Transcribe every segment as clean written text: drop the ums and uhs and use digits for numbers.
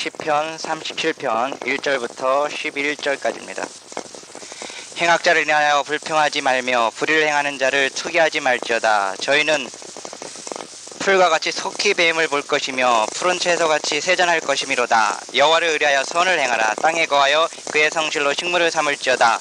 시편 37편 1절부터 11절까지입니다. 행악자를 인하여 불평하지 말며 불의를 행하는 자를 투기하지 말지어다. 저희는 풀과 같이 속히 뱀을 볼 것이며 푸른 채소같이 세잔할 것이미로다. 여호와를 의뢰하여 선을 행하라. 땅에 거하여 그의 성실로 식물을 삼을지어다.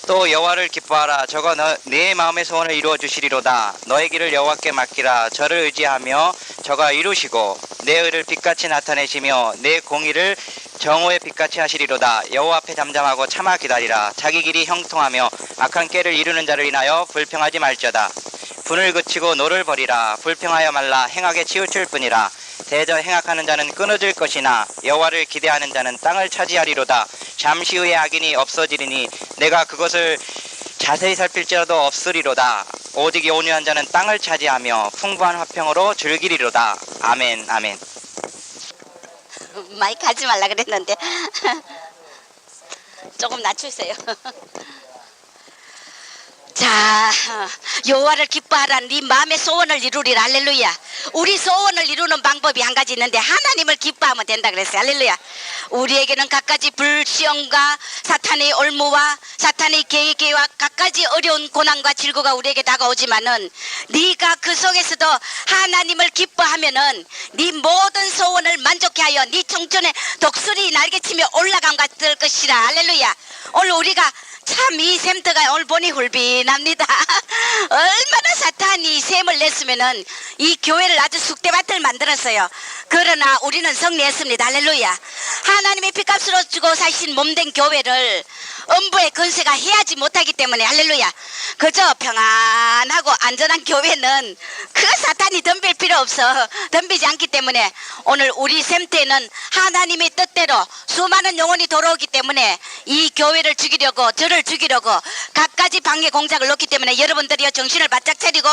또 여호와를 기뻐하라. 저가 네 마음의 소원을 이루어 주시리로다. 너의 길을 여호와께 맡기라. 저를 의지하며 저가 이루시고 내 의를 빛같이 나타내시며 내 공의를 정오의 빛같이 하시리로다. 여호와 앞에 잠잠하고 참아 기다리라. 자기 길이 형통하며 악한 꾀를 이루는 자를 인하여 불평하지 말지어다. 분을 그치고 노를 버리라. 불평하여 말라. 행악에 치우칠 뿐이라. 대저 행악하는 자는 끊어질 것이나 여호와를 기대하는 자는 땅을 차지하리로다. 잠시 후에 악인이 없어지리니 내가 그것을 자세히 살필지라도 없으리로다. 오직 온유한 자는 땅을 차지하며 풍부한 화평으로 즐기리로다. 아멘. 아멘. 마이크 하지 말라 그랬는데 조금 낮추세요. 자, 여호와를 기뻐하라. 네 마음의 소원을 이루리라. 할렐루야. 우리 소원을 이루는 방법이 한 가지 있는데 하나님을 기뻐하면 된다 그랬어요. 할렐루야. 우리에게는 갖가지 불시험과 사탄의 올무와 사탄의 계획과 갖가지 어려운 고난과 질고가 우리에게 다가오지만은 네가 그 속에서도 하나님을 기뻐하면은 네 모든 소원을 만족해 하여 네 청춘의 독수리 날개치며 올라간 같을 것이라. 할렐루야. 오늘 우리가 참 이 샘터가 오늘 보니 훌빈합니다. 얼마나 사탄이 샘을 냈으면은 이 교회를 아주 쑥대밭을 만들었어요. 그러나 우리는 승리했습니다. 할렐루야. 하나님의 핏값으로 주고 사신 몸된 교회를 음부의 권세가 해하지 못하기 때문에 할렐루야. 그저 평안하고 안전한 교회는 그 사탄이 덤빌 필요 없어. 덤비지 않기 때문에 오늘 우리 샘터에는 하나님의 뜻대로 수많은 영혼이 돌아오기 때문에 이 교회를 죽이려고 저를 죽이려고 갖가지 방해 공작을 놓기 때문에 여러분들이요 정신을 바짝 차리고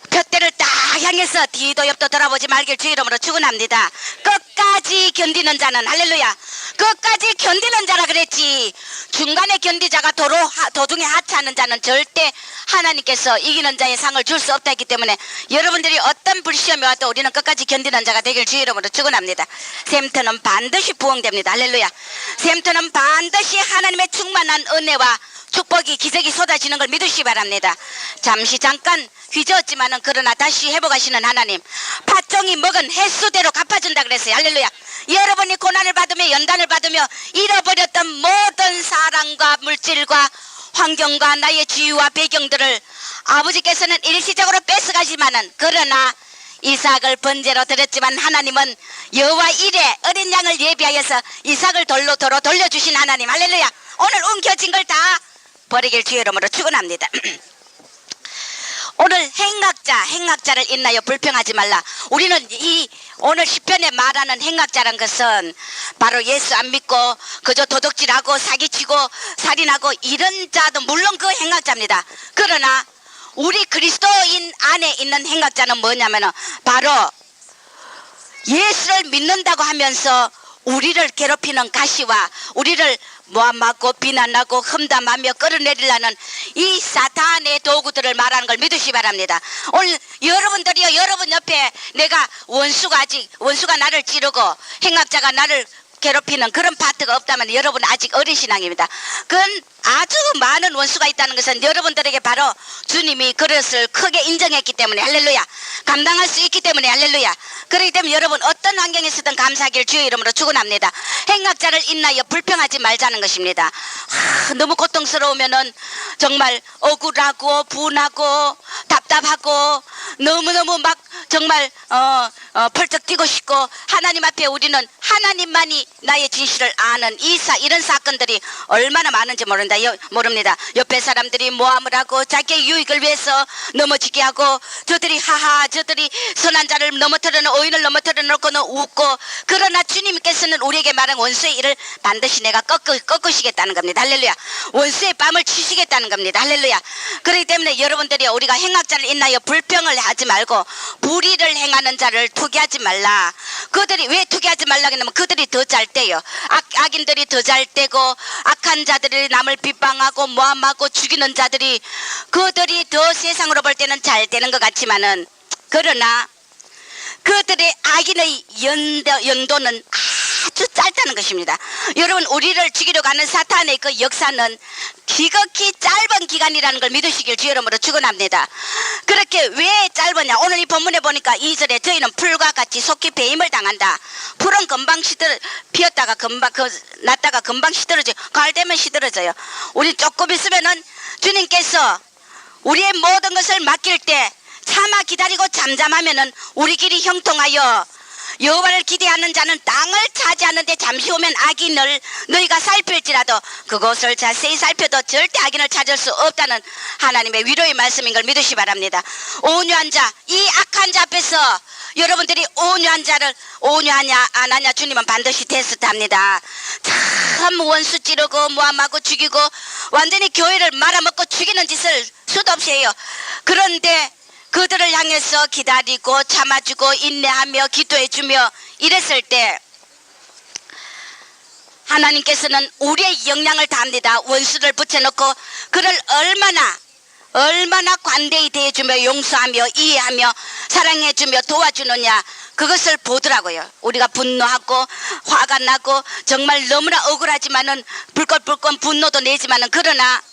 푯대를 딱 향해서 뒤도 옆도 돌아보지 말길 주 이름으로 축원합니다. 끝까지 견디는 자는 할렐루야. 끝까지 견디는 자라 그랬지. 중간에 견디자가 도중에 하차하는 자는 절대 하나님께서 이기는 자의 상을 줄 수 없다 했기 때문에 여러분들이 어떤 불시험이 와도 우리는 끝까지 견디는 자가 되길 주 이름으로 축원합니다. 샘터는 반드시 부흥됩니다. 할렐루야. 샘터는 반드시 하나님의 충만한 은혜와 축복이 기적이 쏟아지는 걸 믿으시기 바랍니다. 잠깐 휘저었지만은 그러나 다시 회복하시는 하나님, 팥종이 먹은 횟수대로 갚아준다 그랬어요. 할렐루야. 여러분이 고난을 받으며 연단을 받으며 잃어버렸던 모든 사랑과 물질과 환경과 나의 지위와 배경들을 아버지께서는 일시적으로 뺏어가지만은 그러나 이삭을 번제로 드렸지만 하나님은 여호와 일에 어린 양을 예비하여서 이삭을 도로 돌려주신 하나님. 할렐루야. 오늘 엉켜진 걸 다 버리길 주의 이름으로 축원합니다. 오늘 행악자를 인하여 불평하지 말라. 우리는 이 오늘 시편에 말하는 행악자란 것은 바로 예수 안 믿고 그저 도둑질하고 사기치고 살인하고 이런 자도 물론 그 행악자입니다. 그러나 우리 그리스도인 안에 있는 행악자는 뭐냐면은 바로 예수를 믿는다고 하면서 우리를 괴롭히는 가시와 우리를 모함하고 비난하고 험담하며 끌어내리려는 이 사탄의 도구들을 말하는 걸 믿으시기 바랍니다. 오늘 여러분들이요, 여러분 옆에 내가 원수가 나를 찌르고 행악자가 나를 괴롭히는 그런 파트가 없다면 여러분 아직 어린 신앙입니다. 그건 아주 많은 원수가 있다는 것은 여러분들에게 바로 주님이 그것을 크게 인정했기 때문에 할렐루야. 감당할 수 있기 때문에 할렐루야. 그렇기 때문에 여러분 어떤 환경에서든 감사하기를 주의 이름으로 축원합니다. 행악자를 인하여 불평하지 말자는 것입니다. 너무 고통스러우면은 정말 억울하고 분하고 답답하고 너무너무 막 정말 펄쩍 뛰고 싶고 하나님 앞에 우리는 하나님만이 나의 진실을 아는 이런 사건들이 얼마나 많은지 모릅니다. 옆에 사람들이 모함을 하고 자기의 유익을 위해서 넘어지게 하고 저들이 선한 자를 의인을 넘어뜨려 놓고는 웃고 그러나 주님께서는 우리에게 말한 원수의 일을 반드시 내가 꺾으시겠다는 겁니다. 할렐루야. 원수의 뺨을 치시겠다는 겁니다. 할렐루야. 그렇기 때문에 여러분들이 우리가 행악자를 인하여 불평을 하지 말고 불의를 행하는 자를 투기하지 말라. 그들이 왜 투기하지 말라 했냐면 그들이 더 잘 때요. 악인들이 더 잘 때고 악한 자들이 남을 비방하고 모함하고 죽이는 자들이 그들이 더 세상으로 볼 때는 잘 되는 것 같지만은 그러나 그들의 악인의 연도는 아주 짧다는 것입니다. 여러분, 우리를 죽이려고 하는 사탄의 그 역사는 지극히 짧은 기간이라는 걸 믿으시길 주 이름으로 축원합니다. 그렇게 왜 짧으냐? 오늘 이 본문에 보니까 2절에 저희는 풀과 같이 속히 배임을 당한다. 풀은 금방 피었다가 금방 났다가 금방 시들어져요. 가을 되면 시들어져요. 우리 조금 있으면은 주님께서 우리의 모든 것을 맡길 때 참아 기다리고 잠잠하면은 우리끼리 형통하여 여호와를 기대하는 자는 땅을 차지하는데 잠시 오면 악인을 너희가 살필지라도 그곳을 자세히 살펴도 절대 악인을 찾을 수 없다는 하나님의 위로의 말씀인 걸 믿으시 바랍니다. 온유한 자, 이 악한 자 앞에서 여러분들이 온유한 자를 온유하냐 안 하냐 주님은 반드시 테스트합니다. 참 원수 찌르고 모함하고 죽이고 완전히 교회를 말아먹고 죽이는 짓을 수도 없이 해요. 그런데 그들을 향해서 기다리고 참아주고 인내하며 기도해주며 이랬을 때 하나님께서는 우리의 역량을 다합니다. 원수를 붙여놓고 그를 얼마나 관대히 대해주며 용서하며 이해하며 사랑해주며 도와주느냐, 그것을 보더라고요. 우리가 분노하고 화가 나고 정말 너무나 억울하지만은 불꽃불꽃 분노도 내지만은 그러나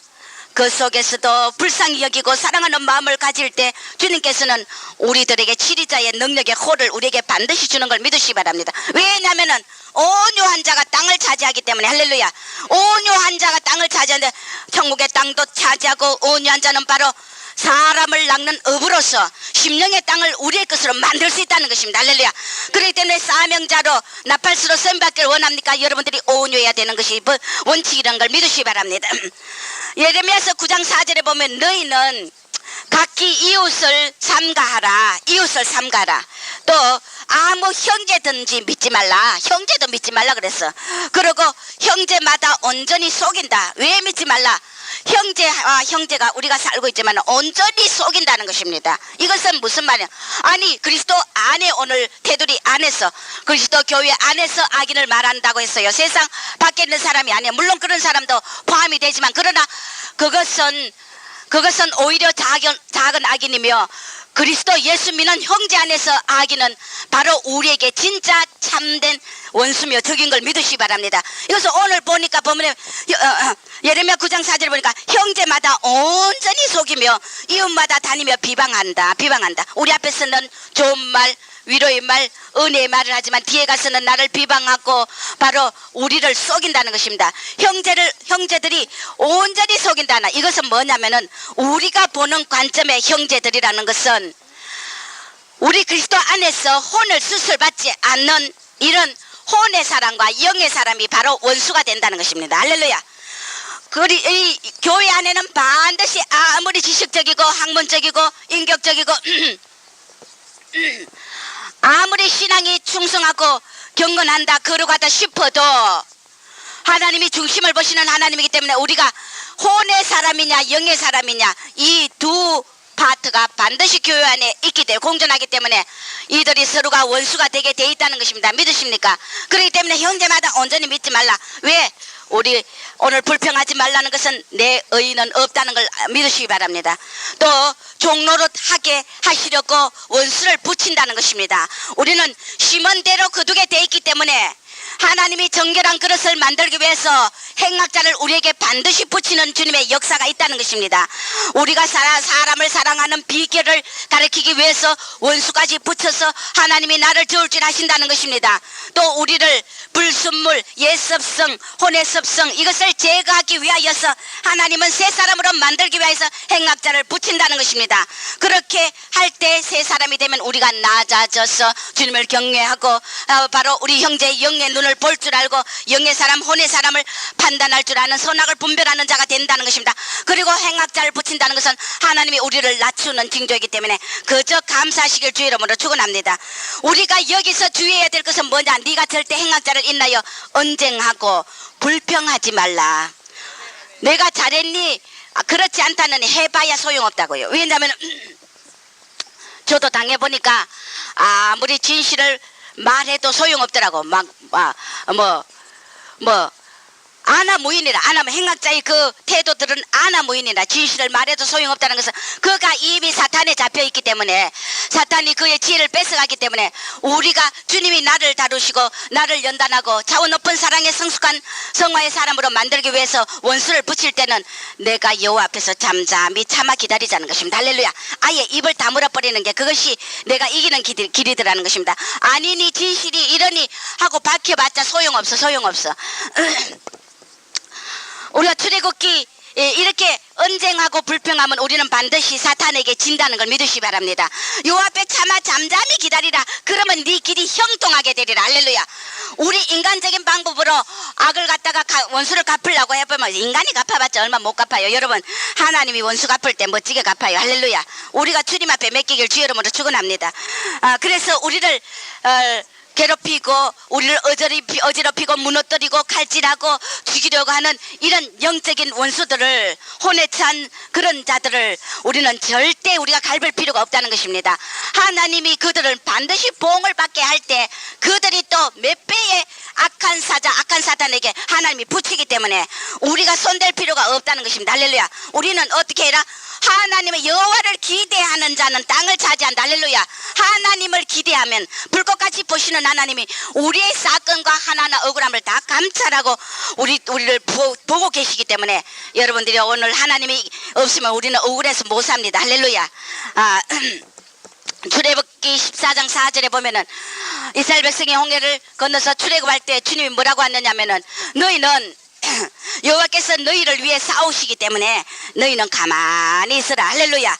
그 속에서도 불쌍히 여기고 사랑하는 마음을 가질 때 주님께서는 우리들에게 치리자의 능력의 호를 우리에게 반드시 주는 걸 믿으시기 바랍니다. 왜냐하면은 온유한 자가 땅을 차지하기 때문에. 할렐루야. 온유한 자가 땅을 차지하는데 천국의 땅도 차지하고 온유한 자는 바로 사람을 낚는 업으로서 심령의 땅을 우리의 것으로 만들 수 있다는 것입니다. 할렐루야. 그렇기 때문에 사명자로 나팔수로 선받기를 원합니까? 여러분들이 온유해야 되는 것이 원칙이라는 걸 믿으시기 바랍니다. 예레미야서 9장 4절에 보면 너희는 각기 이웃을 삼가하라. 이웃을 삼가하라. 또 아무 형제든지 믿지 말라. 형제도 믿지 말라 그랬어. 그리고 형제마다 온전히 속인다. 왜 믿지 말라? 형제와 형제가 우리가 살고 있지만 온전히 속인다는 것입니다. 이것은 무슨 말이야? 아니, 그리스도 안에 오늘 테두리 안에서 그리스도 교회 안에서 악인을 말한다고 했어요. 세상 밖에 있는 사람이 아니야. 물론 그런 사람도 포함이 되지만 그러나 그것은 오히려 작은 악인이며 그리스도 예수 믿는 형제 안에서 악인은 바로 우리에게 진짜 참된 원수며 적인 걸 믿으시기 바랍니다. 이것을 오늘 보니까 보면 예레미야 9장 4절 보니까 형제마다 온전히 속이며 이웃마다 다니며 비방한다. 우리 앞에서는 좋은 말, 위로의 말, 은혜의 말을 하지만 뒤에 가서는 나를 비방하고 바로 우리를 속인다는 것입니다. 형제들이 온전히 속인다나. 이것은 뭐냐면은 우리가 보는 관점의 형제들이라는 것은 우리 그리스도 안에서 혼을 수술받지 않는 이런 혼의 사람과 영의 사람이 바로 원수가 된다는 것입니다. 할렐루야. 이 교회 안에는 반드시 아무리 지식적이고 학문적이고 인격적이고 아무리 신앙이 충성하고 경건한다 거룩하다 싶어도 하나님이 중심을 보시는 하나님이기 때문에 우리가 혼의 사람이냐 영의 사람이냐 이 두 파트가 반드시 교회 안에 있기 때문에 공존하기 때문에 이들이 서로가 원수가 되게 돼 있다는 것입니다. 믿으십니까? 그렇기 때문에 형제마다 온전히 믿지 말라. 왜? 우리 오늘 불평하지 말라는 것은 내 의의는 없다는 걸 믿으시기 바랍니다. 또 종로릇 하게 하시려고 원수를 붙인다는 것입니다. 우리는 심은 대로 거두게 돼 있기 때문에 하나님이 정결한 그릇을 만들기 위해서 행악자를 우리에게 반드시 붙이는 주님의 역사가 있다는 것입니다. 우리가 사람을 사랑하는 비결을 가르치기 위해서 원수까지 붙여서 하나님이 나를 저울질 하신다는 것입니다. 또 우리를 불순물, 옛습성, 혼의 습성 이것을 제거하기 위하여서 하나님은 새 사람으로 만들기 위해서 행악자를 붙인다는 것입니다. 그렇게 할 때 새 사람이 되면 우리가 낮아져서 주님을 경외하고 바로 우리 형제의 영의 눈을 볼 줄 알고 영의 사람, 혼의 사람을 판단할 줄 아는 선악을 분별하는 자가 된다는 것입니다. 그리고 행악자를 붙인다는 것은 하나님이 우리를 낮추는 징조이기 때문에 그저 감사하시길 주 이름으로 축원합니다. 우리가 여기서 주의해야 될 것은 뭐냐? 네가 절대 행악자를 인하여 언쟁하고 불평하지 말라. 내가 잘했니? 그렇지 않다는 해봐야 소용없다고요. 왜냐하면 저도 당해보니까 아무리 진실을 말해도 소용없더라고. 아나무인이라. 아나무 행악자의 그 태도들은 아나무인이라. 진실을 말해도 소용없다는 것은 그가 이미 사탄에 잡혀있기 때문에, 사탄이 그의 지혜를 뺏어가기 때문에, 우리가 주님이 나를 다루시고 나를 연단하고 차원 높은 사랑의 성숙한 성화의 사람으로 만들기 위해서 원수를 붙일 때는 내가 여호와 앞에서 잠잠히 참아 기다리자는 것입니다. 할렐루야. 아예 입을 다물어 버리는 게 그것이 내가 이기는 길이더라는 것입니다. 아니니 진실이 이러니 하고 밝혀봤자 소용없어. 우리가 출애굽기 이렇게 언쟁하고 불평하면 우리는 반드시 사탄에게 진다는 걸 믿으시기 바랍니다. 요 앞에 참아 잠잠히 기다리라. 그러면 네 길이 형통하게 되리라. 할렐루야. 우리 인간적인 방법으로 악을 갖다가 원수를 갚으려고 해보면 인간이 갚아봤자 얼마 못 갚아요. 여러분, 하나님이 원수 갚을 때 멋지게 갚아요. 할렐루야. 우리가 주님 앞에 맡기길 주 이름으로 축원합니다. 그래서 우리를 괴롭히고 우리를 어지럽히고 무너뜨리고 칼질하고 죽이려고 하는 이런 영적인 원수들을, 혼에 찬 그런 자들을 우리는 절대 우리가 갈볼 필요가 없다는 것입니다. 하나님이 그들을 반드시 보응을 받게 할 때 그들이 또 몇 배의 악한 사탄에게 하나님이 붙이기 때문에 우리가 손댈 필요가 없다는 것입니다. 할렐루야. 우리는 어떻게 해라? 하나님의 여호와를 기대하는 자는 땅을 차지한다. 할렐루야. 하나님을 기대하면 불꽃같이 보시는 하나님이 우리의 사건과 하나하나 억울함을 다 감찰하고 우리를 보고 계시기 때문에 여러분들이 오늘 하나님이 없으면 우리는 억울해서 못 삽니다. 할렐루야. 출애굽기 14장 4절에 보면은 이스라엘 백성이 홍해를 건너서 출애굽할 때 주님이 뭐라고 하느냐면은 너희는 여호와께서 너희를 위해 싸우시기 때문에 너희는 가만히 있으라. 할렐루야.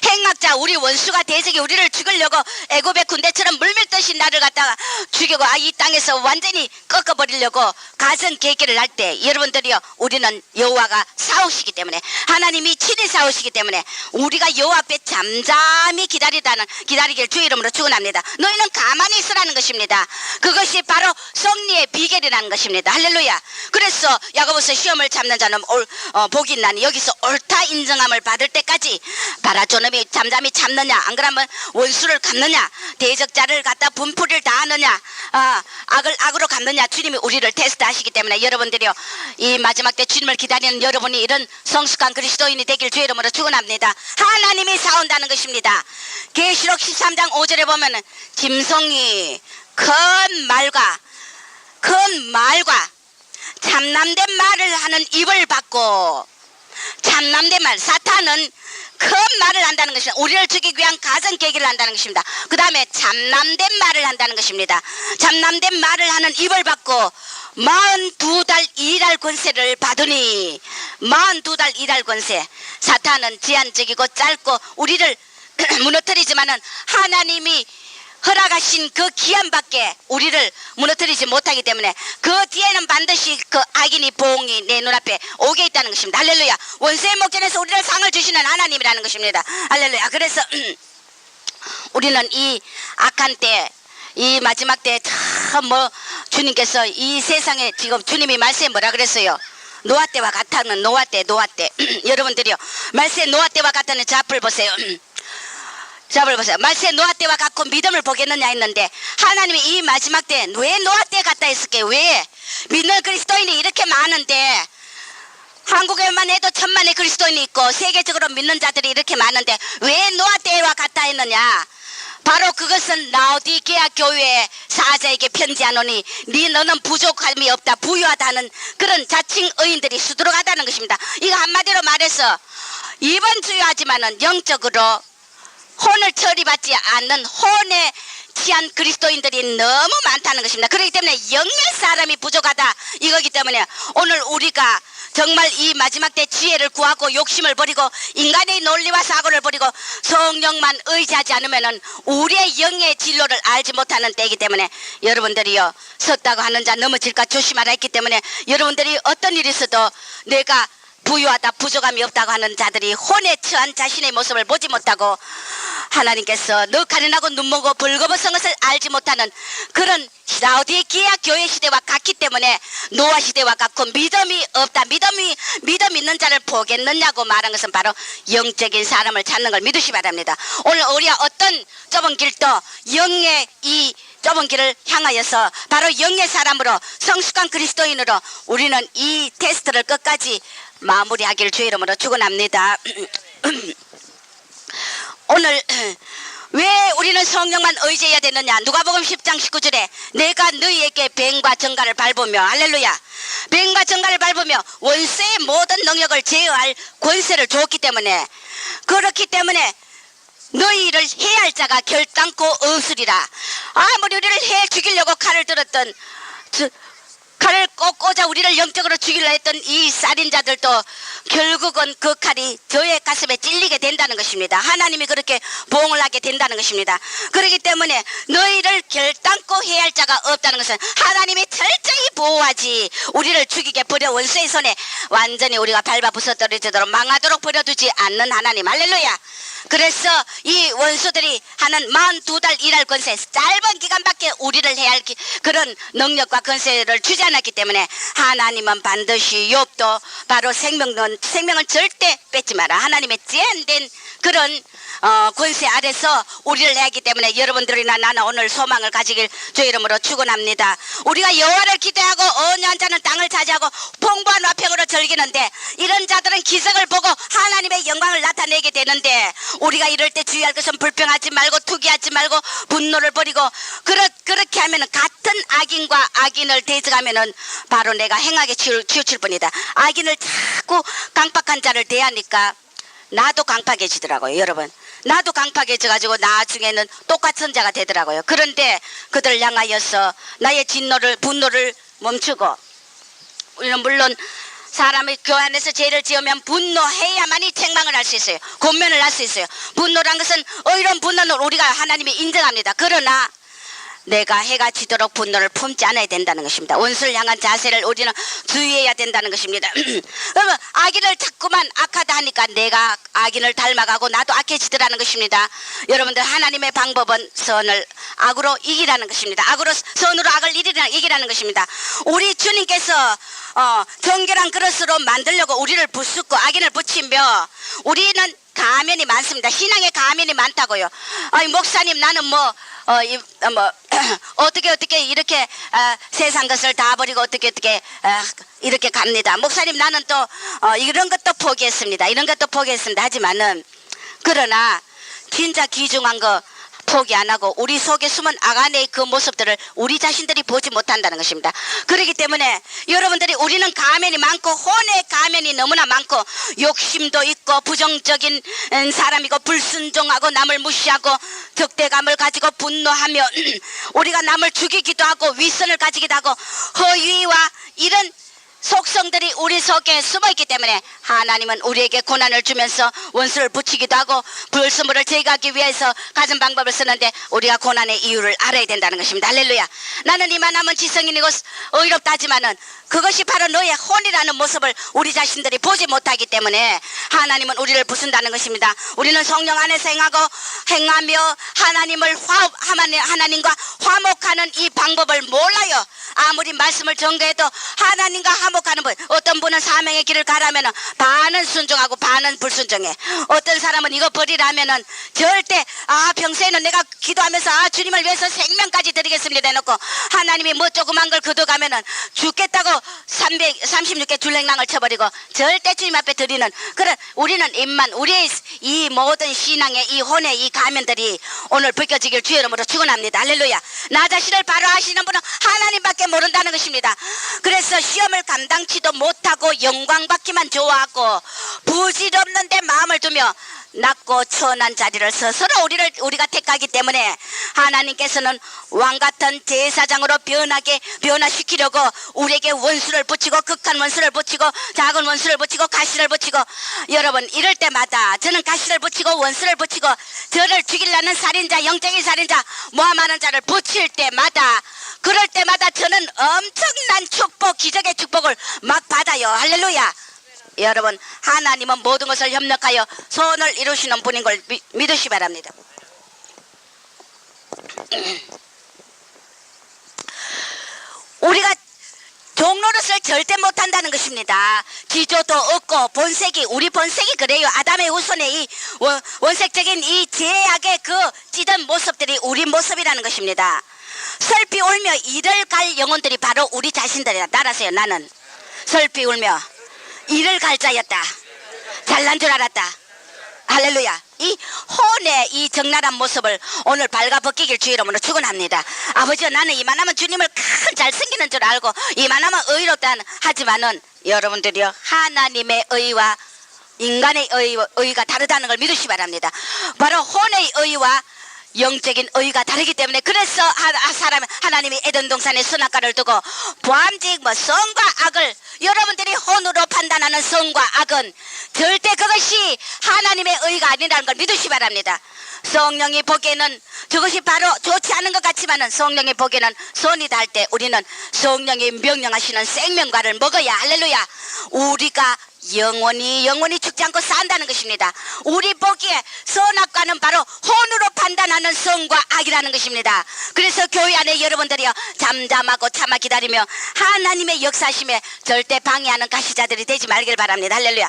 행악자, 우리 원수가 대적이 우리를 죽이려고 애굽의 군대처럼 물밀듯이 나를 갖다가 죽이고 이 땅에서 완전히 꺾어버리려고 가전 계획을 할 때 여러분들이요, 우리는 여호와가 싸우시기 때문에, 하나님이 친히 싸우시기 때문에 우리가 여호와 앞에 잠잠히 기다리길 주 이름으로 축원합니다. 너희는 가만히 있으라는 것입니다. 그것이 바로 승리의 비결이라는 것입니다. 할렐루야. 그래서 야고보서 시험을 참는 자는 복이 있나니 여기서 옳다 인정함을 받을 때까지 바라조는 잠잠히 참느냐, 안 그러면 원수를 갚느냐, 대적자를 갖다 분풀이를 다하느냐, 악을 악으로 갚느냐, 주님이 우리를 테스트하시기 때문에 여러분들이요, 이 마지막 때 주님을 기다리는 여러분이 이런 성숙한 그리스도인이 되길 주 이름으로 축원합니다. 하나님이 싸운다는 것입니다. 계시록 13장 5절에 보면은 짐승이 큰 말과 참남된 말을 하는 입을 받고, 참남된 말, 사탄은 큰 말을 한다는 것입니다. 우리를 죽이기 위한 가정 계기를 한다는 것입니다. 그 다음에 참남된 말을 한다는 것입니다. 참남된 말을 하는 입을 받고 42달 일할 권세를 받으니, 42달 일할 권세. 사탄은 제한적이고 짧고 우리를 무너뜨리지만은 하나님이 허락하신 그 기한 밖에 우리를 무너뜨리지 못하기 때문에 그 뒤에는 반드시 그 악인이 보응이 내 눈앞에 오게 있다는 것입니다. 할렐루야. 원수의 목전에서 우리를 상을 주시는 하나님이라는 것입니다. 할렐루야. 그래서 우리는 이 악한 때, 이 마지막 때 참 주님께서 이 세상에 지금 주님이 말씀에 뭐라 그랬어요? 노아 때와 같다는 노아 때 여러분들이요, 말세 노아 때와 같다는 저 앞을 보세요. 잡을 보세요. 말세 노아 때와 같고 믿음을 보겠느냐 했는데 하나님이 이 마지막 때 왜 노아 때 같다 했을게요? 왜? 믿는 그리스도인이 이렇게 많은데, 한국에만 해도 1000만의 그리스도인이 있고 세계적으로 믿는 자들이 이렇게 많은데 왜 노아 때와 같다 했느냐? 바로 그것은 라오디게아 교회의 사자에게 편지하노니 너는 부족함이 없다, 부유하다는 그런 자칭 의인들이 수두룩하다는 것입니다. 이거 한마디로 말해서 입은 주요하지만은 영적으로 혼을 처리받지 않는 혼에 취한 그리스도인들이 너무 많다는 것입니다. 그렇기 때문에 영의 사람이 부족하다 이거기 때문에 오늘 우리가 정말 이 마지막 때 지혜를 구하고 욕심을 버리고 인간의 논리와 사고를 버리고 성령만 의지하지 않으면 우리의 영의 진로를 알지 못하는 때이기 때문에 여러분들이요, 섰다고 하는 자 넘어질까 조심하라 했기 때문에 여러분들이 어떤 일이 있어도 내가 부유하다, 부족함이 없다고 하는 자들이 혼에 처한 자신의 모습을 보지 못하고 하나님께서 너 가련하고 눈먼고 벌거벗은 것을 알지 못하는 그런 라오디게아 교회 시대와 같기 때문에 노아 시대와 같고 믿음이 없다, 믿음 있는 자를 보겠느냐고 말한 것은 바로 영적인 사람을 찾는 걸 믿으시 바랍니다. 오늘 우리가 어떤 좁은 길도 영의 이 좁은 길을 향하여서 바로 영의 사람으로 성숙한 그리스도인으로 우리는 이 테스트를 끝까지 마무리하기를 주의 이름으로 축원합니다. 오늘 왜 우리는 성령만 의지해야 되느냐? 누가복음 10장 19절에 내가 너희에게 뱀과 정갈을 밟으며 할렐루야, 뱀과 정갈을 밟으며 원수의 모든 능력을 제어할 권세를 줬기 때문에, 그렇기 때문에 너희를 해할 자가 결단코 없으리라. 아무리 우리를 해 죽이려고 칼을 들었던, 칼을 꽂아 우리를 영적으로 죽이려 했던 이 살인자들도 결국은 그 칼이 저의 가슴에 찔리게 된다는 것입니다. 하나님이 그렇게 보응을 하게 된다는 것입니다. 그렇기 때문에 너희를 결단코 해할 자가 없다는 것은 하나님이 철저히 보호하지, 우리를 죽이게 버려 원수의 손에 완전히 우리가 밟아 부서뜨리도록 망하도록 버려두지 않는 하나님. 할렐루야. 그래서 이 원수들이 하는 42달 일할 권세, 짧은 기간밖에 우리를 해야 할 그런 능력과 권세를 주지 않았기 때문에 하나님은 반드시 욥도 바로 생명은 절대 뺏지 마라, 하나님의 제한된 그런 권세 아래서 우리를 내기 때문에 여러분들이나 나는 오늘 소망을 가지길 주의 이름으로 축원합니다. 우리가 여호와를 기대하고 언약한 자는 땅을 차지하고 풍부한 화평으로 즐기는데, 이런 자들은 기적을 보고 하나님의 영광을 나타내게 되는데, 우리가 이럴 때 주의할 것은 불평하지 말고 투기하지 말고 분노를 버리고 그렇게 하면은 같은 악인과 악인을 대적하면은 바로 내가 행하게 치우칠 뿐이다. 악인을 자꾸 강팍한 자를 대하니까 나도 강팍해지더라고요. 여러분, 나도 강팍해져가지고 나중에는 똑같은 자가 되더라고요. 그런데 그들 향하여서 나의 분노를 멈추고, 우리는 물론 사람이 교회 안에서 죄를 지으면 분노해야만이 책망을 할 수 있어요. 권면을 할 수 있어요. 분노란 것은 의로운 분노는 우리가 하나님이 인정합니다. 그러나 내가 해가 지도록 분노를 품지 않아야 된다는 것입니다. 원수를 향한 자세를 우리는 주의해야 된다는 것입니다. 그러면 악인을 자꾸만 악하다 하니까 내가 악인을 닮아가고 나도 악해지더라는 것입니다. 여러분들, 하나님의 방법은 선을 악으로 이기라는 것입니다. 선으로 악을 이기라는 것입니다. 우리 주님께서 정결한 그릇으로 만들려고 우리를 부수고 악인을 붙이며, 우리는 가면이 많습니다. 신앙의 가면이 많다고요. 목사님, 나는 어떻게 이렇게 세상 것을 다 버리고 어떻게 이렇게 갑니다. 목사님, 나는 또 이런 것도 포기했습니다. 하지만은, 그러나 진짜 귀중한 거 포기 안 하고 우리 속에 숨은 악안의 그 모습들을 우리 자신들이 보지 못한다는 것입니다. 그렇기 때문에 여러분들이, 우리는 가면이 많고 혼의 가면이 너무나 많고 욕심도 있고 부정적인 사람이고 불순종하고 남을 무시하고 적대감을 가지고 분노하며 우리가 남을 죽이기도 하고 위선을 가지기도 하고 허위와 이런 속성들이 우리 속에 숨어있기 때문에 하나님은 우리에게 고난을 주면서 원수를 붙이기도 하고 불순물을 제거하기 위해서 가진 방법을 쓰는데, 우리가 고난의 이유를 알아야 된다는 것입니다. 할렐루야. 나는 이만하면 지성인이고 의롭다 하지만은 그것이 바로 너의 혼이라는 모습을 우리 자신들이 보지 못하기 때문에 하나님은 우리를 부순다는 것입니다. 우리는 성령 안에서 행하며 하나님과 화목하는 이 방법을 몰라요. 아무리 말씀을 전개해도 하나님과 화목하는 분, 어떤 분은 사명의 길을 가라면 반은 순종하고 반은 불순종해. 어떤 사람은 이거 버리라면은 절대 평소에는 내가 기도하면서 주님을 위해서 생명까지 드리겠습니다 해놓고 하나님이 조그만 걸 거둬가면은 죽겠다고 336개 줄랭랑을 쳐버리고 절대 주님 앞에 드리는 그런, 우리는 우리의 이 모든 신앙의 이 혼의 이 가면들이 오늘 벗겨지길 주의 이름으로 축원합니다. 할렐루야. 나 자신을 바로 아시는 분은 하나님밖에 모른다는 것입니다. 그래서 시험을 감당치도 못하고 영광받기만 좋아하고 부질없는 데 마음을 두며 낮고 천한 자리를 스스로 우리가 택하기 때문에 하나님께서는 왕같은 제사장으로 변화시키려고 우리에게 원수를 붙이고 극한 원수를 붙이고 작은 원수를 붙이고 가시를 붙이고, 여러분, 이럴 때마다 저는 가시를 붙이고 원수를 붙이고 저를 죽이려는 살인자, 영적인 살인자, 모함하는 자를 붙일 때마다, 그럴 때마다 저는 엄청난 축복, 기적의 축복을 막 받아요. 할렐루야. 여러분, 하나님은 모든 것을 협력하여 선을 이루시는 분인 걸 믿으시 바랍니다. 우리가 종노릇을 절대 못한다는 것입니다. 기조도 없고 우리 본색이 그래요. 아담의 후손의 이 원색적인 이 죄악의 그 찌든 모습들이 우리 모습이라는 것입니다. 슬피 울며 이를 갈 영혼들이 바로 우리 자신들이다. 따라서요. 나는 슬피 울며 이를 갈 자였다. 잘난 줄 알았다. 할렐루야. 이 혼의 이 적나라한 모습을 오늘 발가벗기길 주 이름으로 축원합니다. 아버지여, 나는 이만하면 주님을 큰 잘생기는 줄 알고 이만하면 의롭다 하지만은 여러분들이요, 하나님의 의와 인간의 의가 다르다는 걸 믿으시기 바랍니다. 바로 혼의 의와 영적인 의가 다르기 때문에, 그래서 하나님이 에덴 동산에 선악과를 두고 보암직 선과 악을, 여러분들이 혼으로 판단하는 선과 악은 절대 그것이 하나님의 의가 아니라는 걸 믿으시기 바랍니다. 성령이 보기에는 저것이 바로 좋지 않은 것 같지만은 성령이 보기에는 선이다 할 때 우리는 성령이 명령하시는 생명과를 먹어야, 할렐루야, 우리가 영원히 죽지 않고 산다는 것입니다. 우리 보기에 선악과는 바로 혼으로 판단하는 선과 악이라는 것입니다. 그래서 교회 안에 여러분들이요, 잠잠하고 참아 기다리며 하나님의 역사심에 절대 방해하는 가시자들이 되지 말길 바랍니다. 할렐루야.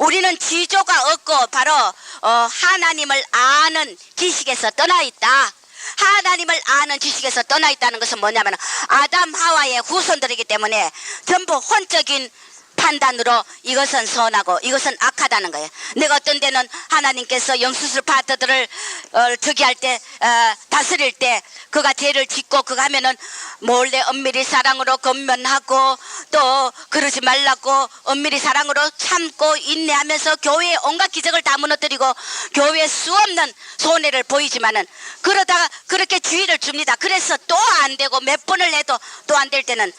우리는 지조가 없고 바로 하나님을 아는 지식에서 떠나 있다. 하나님을 아는 지식에서 떠나 있다는 것은 뭐냐면 아담 하와의 후손들이기 때문에 전부 혼적인 판단으로 이것은 선하고 이것은 악하다는 거예요. 내가 어떤 데는 하나님께서 영수술 파트들을 저기할 때 다스릴 때 그가 죄를 짓고 그가 하면은 몰래 엄밀히 사랑으로 건면하고 또 그러지 말라고 엄밀히 사랑으로 참고 인내하면서 교회의 온갖 기적을 다 무너뜨리고 교회에 수없는 손해를 보이지만은 그러다가 그렇게 주의를 줍니다. 그래서 또 안 되고 몇 번을 해도 또 안 될 때는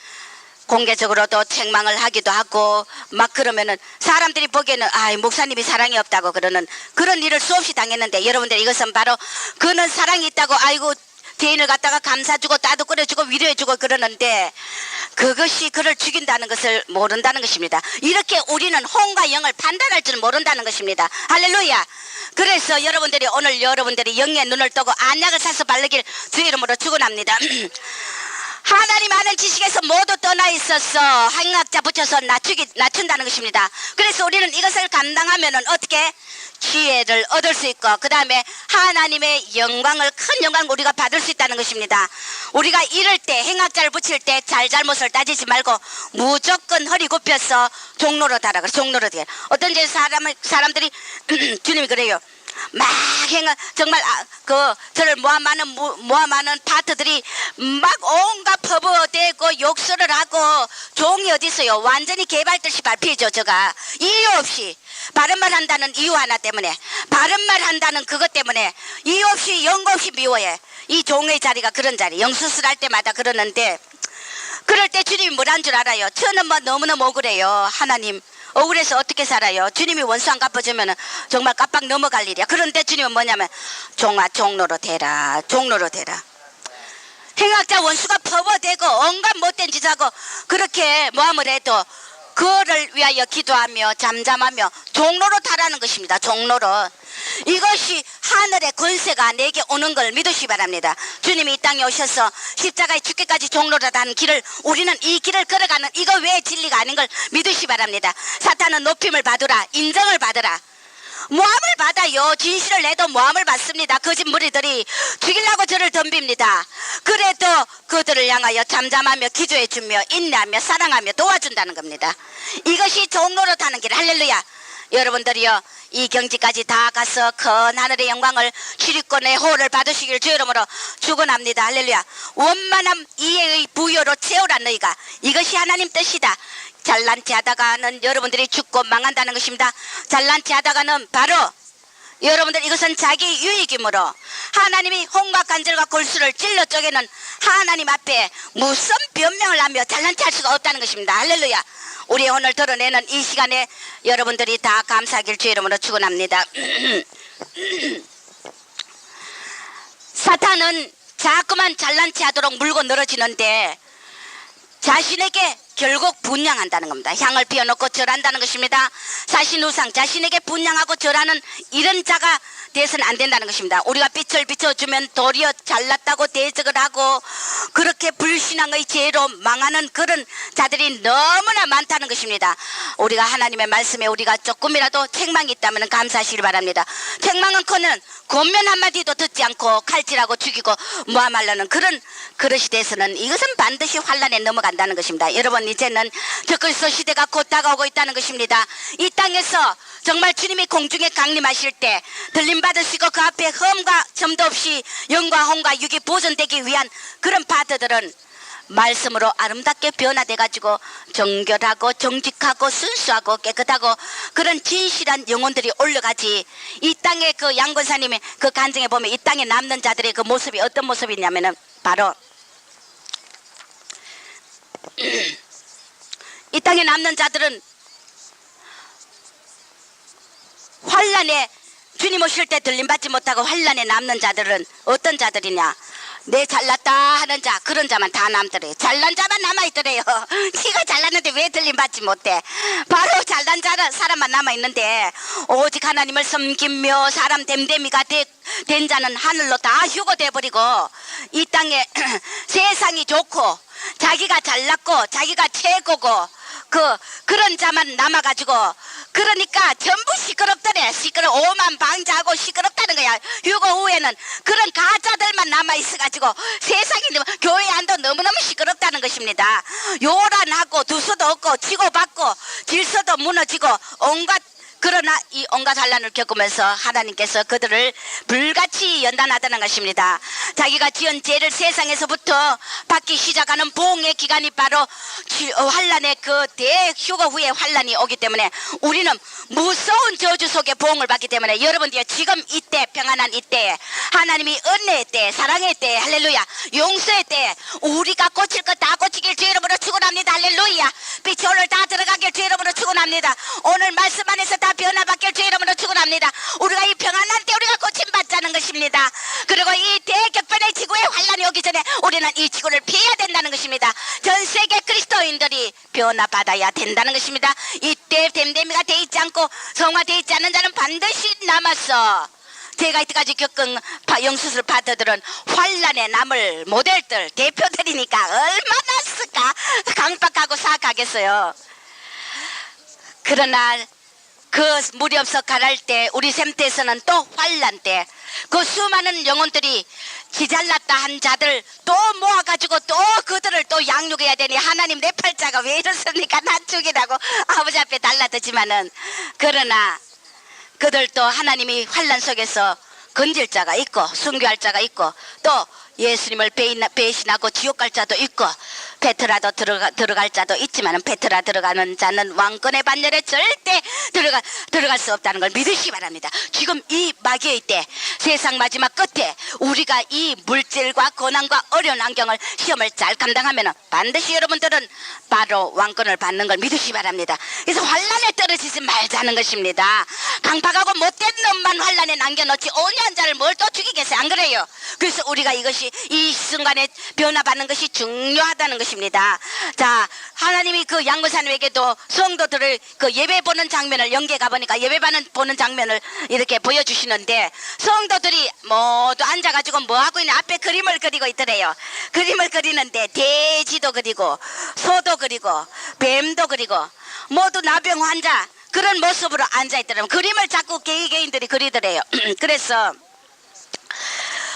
공개적으로도 책망을 하기도 하고 막 그러면은 사람들이 보기에는 목사님이 사랑이 없다고 그러는 그런 일을 수없이 당했는데, 여러분들 이것은 바로 그는 사랑이 있다고 아이고 대인을 갖다가 감사주고 따도 끓여주고 위로해주고 그러는데 그것이 그를 죽인다는 것을 모른다는 것입니다. 이렇게 우리는 혼과 영을 판단할 줄 모른다는 것입니다. 할렐루야. 그래서 여러분들이 오늘 여러분들이 영의 눈을 뜨고 안약을 사서 바르길 주 이름으로 축원합니다. 하나님 아는 지식에서 모두 떠나 있어서 행악자 붙여서 낮춘다는 것입니다. 그래서 우리는 이것을 감당하면은 어떻게 지혜를 얻을 수 있고 그 다음에 하나님의 영광을, 큰 영광을 우리가 받을 수 있다는 것입니다. 우리가 이럴 때 행악자를 붙일 때 잘잘못을 따지지 말고 무조건 허리 굽혀서 종로로 달아. 종로로 돼. 어떤 제 사람들이 주님이 그래요. 막 정말 저를 모함하는 파트들이 막 온갖 퍼부어대고 욕설을 하고 종이 어디 있어요. 완전히 개발듯이 밟히죠. 제가 이유 없이 바른말 한다는 이유 하나 때문에, 바른말 한다는 그것 때문에 이유 없이 연고 없이 미워해. 이 종의 자리가 그런 자리. 영수술할 때마다 그러는데, 그럴 때 주님이 뭐란 줄 알아요? 저는 너무너무 억울해요. 하나님 억울해서 어떻게 살아요? 주님이 원수 안 갚아주면 정말 깜빡 넘어갈 일이야. 그런데 주님은 뭐냐면 종아 종로로 되라, 종로로 되라. 행악자 원수가 퍼버대고 온갖 못된 짓 하고 그렇게 모함을 해도 그거를 위하여 기도하며 잠잠하며 종로로 타라는 것입니다. 종로로. 이것이 하늘의 권세가 내게 오는 걸 믿으시기 바랍니다. 주님이 이 땅에 오셔서 십자가에 죽기까지 종로로 가는 길을, 우리는 이 길을 걸어가는 이거 외에 진리가 아닌 걸 믿으시기 바랍니다. 사탄은 높임을 받으라, 인정을 받으라. 모함을 받아요. 진실을 내도 모함을 받습니다. 거짓 무리들이 죽이려고 저를 덤빕니다. 그래도 그들을 향하여 잠잠하며 기도해주며 인내하며 사랑하며 도와준다는 겁니다. 이것이 종로로 타는 길. 할렐루야. 여러분들이요, 이 경지까지 다 가서 큰 하늘의 영광을 출입권의 호를 받으시길 주 이름으로 축원합니다. 할렐루야. 원만한 이해의 부여로 채우라 너희가. 이것이 하나님 뜻이다. 잘난 체 하다가는 여러분들이 죽고 망한다는 것입니다. 잘난 체 하다가는 바로 여러분들 이것은 자기 유익이므로 하나님이 홍과 간절과 골수를 찔러 쪼개는 하나님 앞에 무슨 변명을 하며 잘난 체 할 수가 없다는 것입니다. 할렐루야. 우리 오늘 드러내는 이 시간에 여러분들이 다 감사하길 주 이름으로 축원합니다. 사탄은 자꾸만 잘난 체 하도록 물고 늘어지는데 자신에게 결국 분양한다는 겁니다. 향을 피워놓고 절한다는 것입니다. 자신 우상, 자신에게 분양하고 절하는 이런 자가 돼서는 안 된다는 것입니다. 우리가 빛을 비춰주면 도리어 잘났다고 대적을 하고 그렇게 불신앙의 죄로 망하는 그런 자들이 너무나 많다는 것입니다. 우리가 하나님의 말씀에 우리가 조금이라도 책망이 있다면 감사하시길 바랍니다. 책망은커녕 권면 한마디도 듣지 않고 칼질하고 죽이고 모함하려는 그런 그릇이 돼서는 이것은 반드시 환란에 넘어간다는 것입니다. 여러분, 이제는 적그리스도 시대가 곧 다가오고 있다는 것입니다. 이 땅에서 정말 주님이 공중에 강림하실 때 들림 받으시고 그 앞에 흠과 점도 없이 영과 홍과 육이 보존되기 위한 그런 파트들은 말씀으로 아름답게 변화돼 가지고 정결하고 정직하고 순수하고 깨끗하고 그런 진실한 영혼들이 올라가지. 이 땅에 그 양권사님의 그 간증에 보면 이 땅에 남는 자들의 그 모습이 어떤 모습이냐면은 바로 이 땅에 남는 자들은 환란에 주님 오실 때 들림받지 못하고 환란에 남는 자들은 어떤 자들이냐? 내 잘났다 하는 자, 그런 자만 다 남더래요. 잘난 자만 남아있더래요. 지가 잘났는데 왜 들림받지 못해? 바로 잘난 자는 사람만 남아있는데 오직 하나님을 섬기며 사람 됨됨이가 된 자는 하늘로 다 휴고돼버리고 이 땅에 세상이 좋고 자기가 잘났고 자기가 최고고 그런 자만 남아가지고 그러니까 전부 시끄럽더래. 오만 방자하고 시끄럽다는 거야. 휴거 후에는 그런 가짜들만 남아있어가지고 세상이 교회 안도 너무너무 시끄럽다는 것입니다. 요란하고 두서도 없고 치고받고 질서도 무너지고 온갖 그러나 이 온갖 환란을 겪으면서 하나님께서 그들을 불같이 연단하다는 것입니다. 자기가 지은 죄를 세상에서부터 받기 시작하는 보응의 기간이 바로 환란의 그 대휴거 후에 환란이 오기 때문에 우리는 무서운 저주 속에 보응을 받기 때문에 여러분들이 지금 이때 평안한 이때에 하나님이 은혜의 때 사랑의 때 할렐루야 용서의 때 우리가 고칠 것 다 고치길 주 이름으로 축원합니다. 할렐루야 빛이 오늘 다 들어가길 주 이름으로 축원합니다. 오늘 말씀 안에서 다 변화받길 주 이름으로 축원합니다. 우리가 이 평안한 때 우리가 고침받자는 것입니다. 그리고 이 대격변의 지구에 환란이 오기 전에 우리는 이 지구를 피해야 된다는 것입니다. 전 세계 그리스도인들이 변화받아야 된다는 것입니다. 이때 됨됨이가 돼 있지 않고 성화되어 있지 않는 자는 반드시 남았어. 제가 이때까지 겪은 영수술 파트들은 환란에 남을 모델들 대표들이니까 얼마나 쓸까 강박하고 사악하겠어요. 그러나 그 무렵서 가랄 때 우리 샘터에서는 또 환란 때 그 수많은 영혼들이 지잘났다 한 자들 또 모아가지고 또 그들을 또 양육해야 되니 하나님 내 팔자가 왜 이렇습니까? 나 죽이라고 아버지 앞에 달라드지만은 그러나 그들도 하나님이 환란 속에서 건질 자가 있고 순교할 자가 있고 또 예수님을 배신하고 지옥 갈 자도 있고 페트라도 들어갈 자도 있지만 페트라 들어가는 자는 왕권의 반열에 절대 들어갈 수 없다는 걸 믿으시기 바랍니다. 지금 이 마귀의 때 세상 마지막 끝에 우리가 이 물질과 고난과 어려운 환경을 시험을 잘 감당하면 반드시 여러분들은 바로 왕권을 받는 걸 믿으시기 바랍니다. 그래서 환란에 떨어지지 말자는 것입니다. 강박하고 못된 놈만 환란에 남겨놓지 온유한 자를 뭘 또 죽이겠어요? 안 그래요? 그래서 우리가 이것이 이 순간에 변화받는 것이 중요하다는 것입니다. 자, 하나님이 그 양고사님에게도 성도들을 그 예배 보는 장면을 연계 가보니까 예배 보는 장면을 이렇게 보여주시는데 성도들이 모두 앉아가지고 뭐하고 있냐 앞에 그림을 그리고 있더래요. 그림을 그리는데 돼지도 그리고 소도 그리고 뱀도 그리고 모두 나병 환자 그런 모습으로 앉아있더라고요. 그림을 자꾸 개인들이 그리더래요. 그래서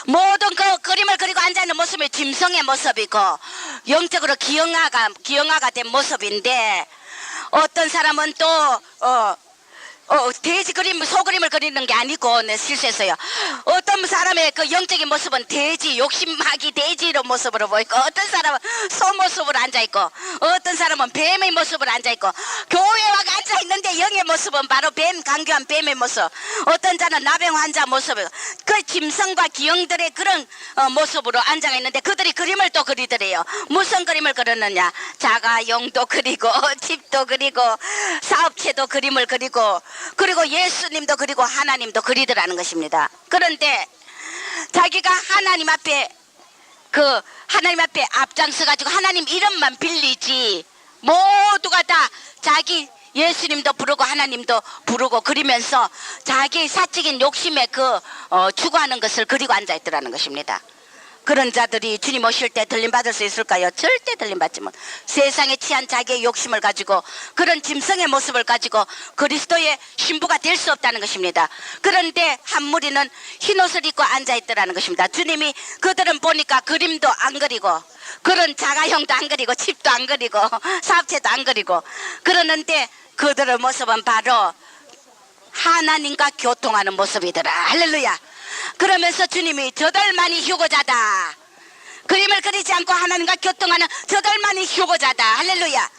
모든 그 그림을 그리고 앉아있는 모습이 짐승의 모습이고 영적으로 기형아가 된 모습인데 어떤 사람은 또 돼지 그림, 소 그림을 그리는 게 아니고, 네, 실수했어요. 어떤 사람의 그 영적인 모습은 돼지, 욕심마귀 돼지로 모습으로 보이고, 어떤 사람은 소 모습으로 앉아있고, 어떤 사람은 뱀의 모습으로 앉아있고, 교회에 와가 앉아있는데 영의 모습은 바로 뱀, 강교한 뱀의 모습, 어떤 자는 나병 환자 모습이고, 그 짐승과 기형들의 그런 모습으로 앉아있는데, 그들이 그림을 또 그리더래요. 무슨 그림을 그렸느냐? 자가용도 그리고, 집도 그리고, 사업체도 그림을 그리고, 그리고 예수님도 그리고 하나님도 그리더라는 것입니다. 그런데 자기가 하나님 앞에 앞장서 가지고 하나님 이름만 빌리지 모두가 다 자기 예수님도 부르고 하나님도 부르고 그리면서 자기 사적인 욕심에 추구하는 것을 그리고 앉아있더라는 것입니다. 그런 자들이 주님 오실 때 들림받을 수 있을까요? 절대 들림받지 못. 세상에 취한 자기의 욕심을 가지고 그런 짐승의 모습을 가지고 그리스도의 신부가 될 수 없다는 것입니다. 그런데 한 무리는 흰옷을 입고 앉아있더라는 것입니다. 주님이 그들은 보니까 그림도 안 그리고 그런 자가형도 안 그리고 집도 안 그리고 사업체도 안 그리고 그러는데 그들의 모습은 바로 하나님과 교통하는 모습이더라. 할렐루야. 그러면서 주님이 저들만이 휴거자다. 그림을 그리지 않고 하나님과 교통하는 저들만이 휴거자다. 할렐루야.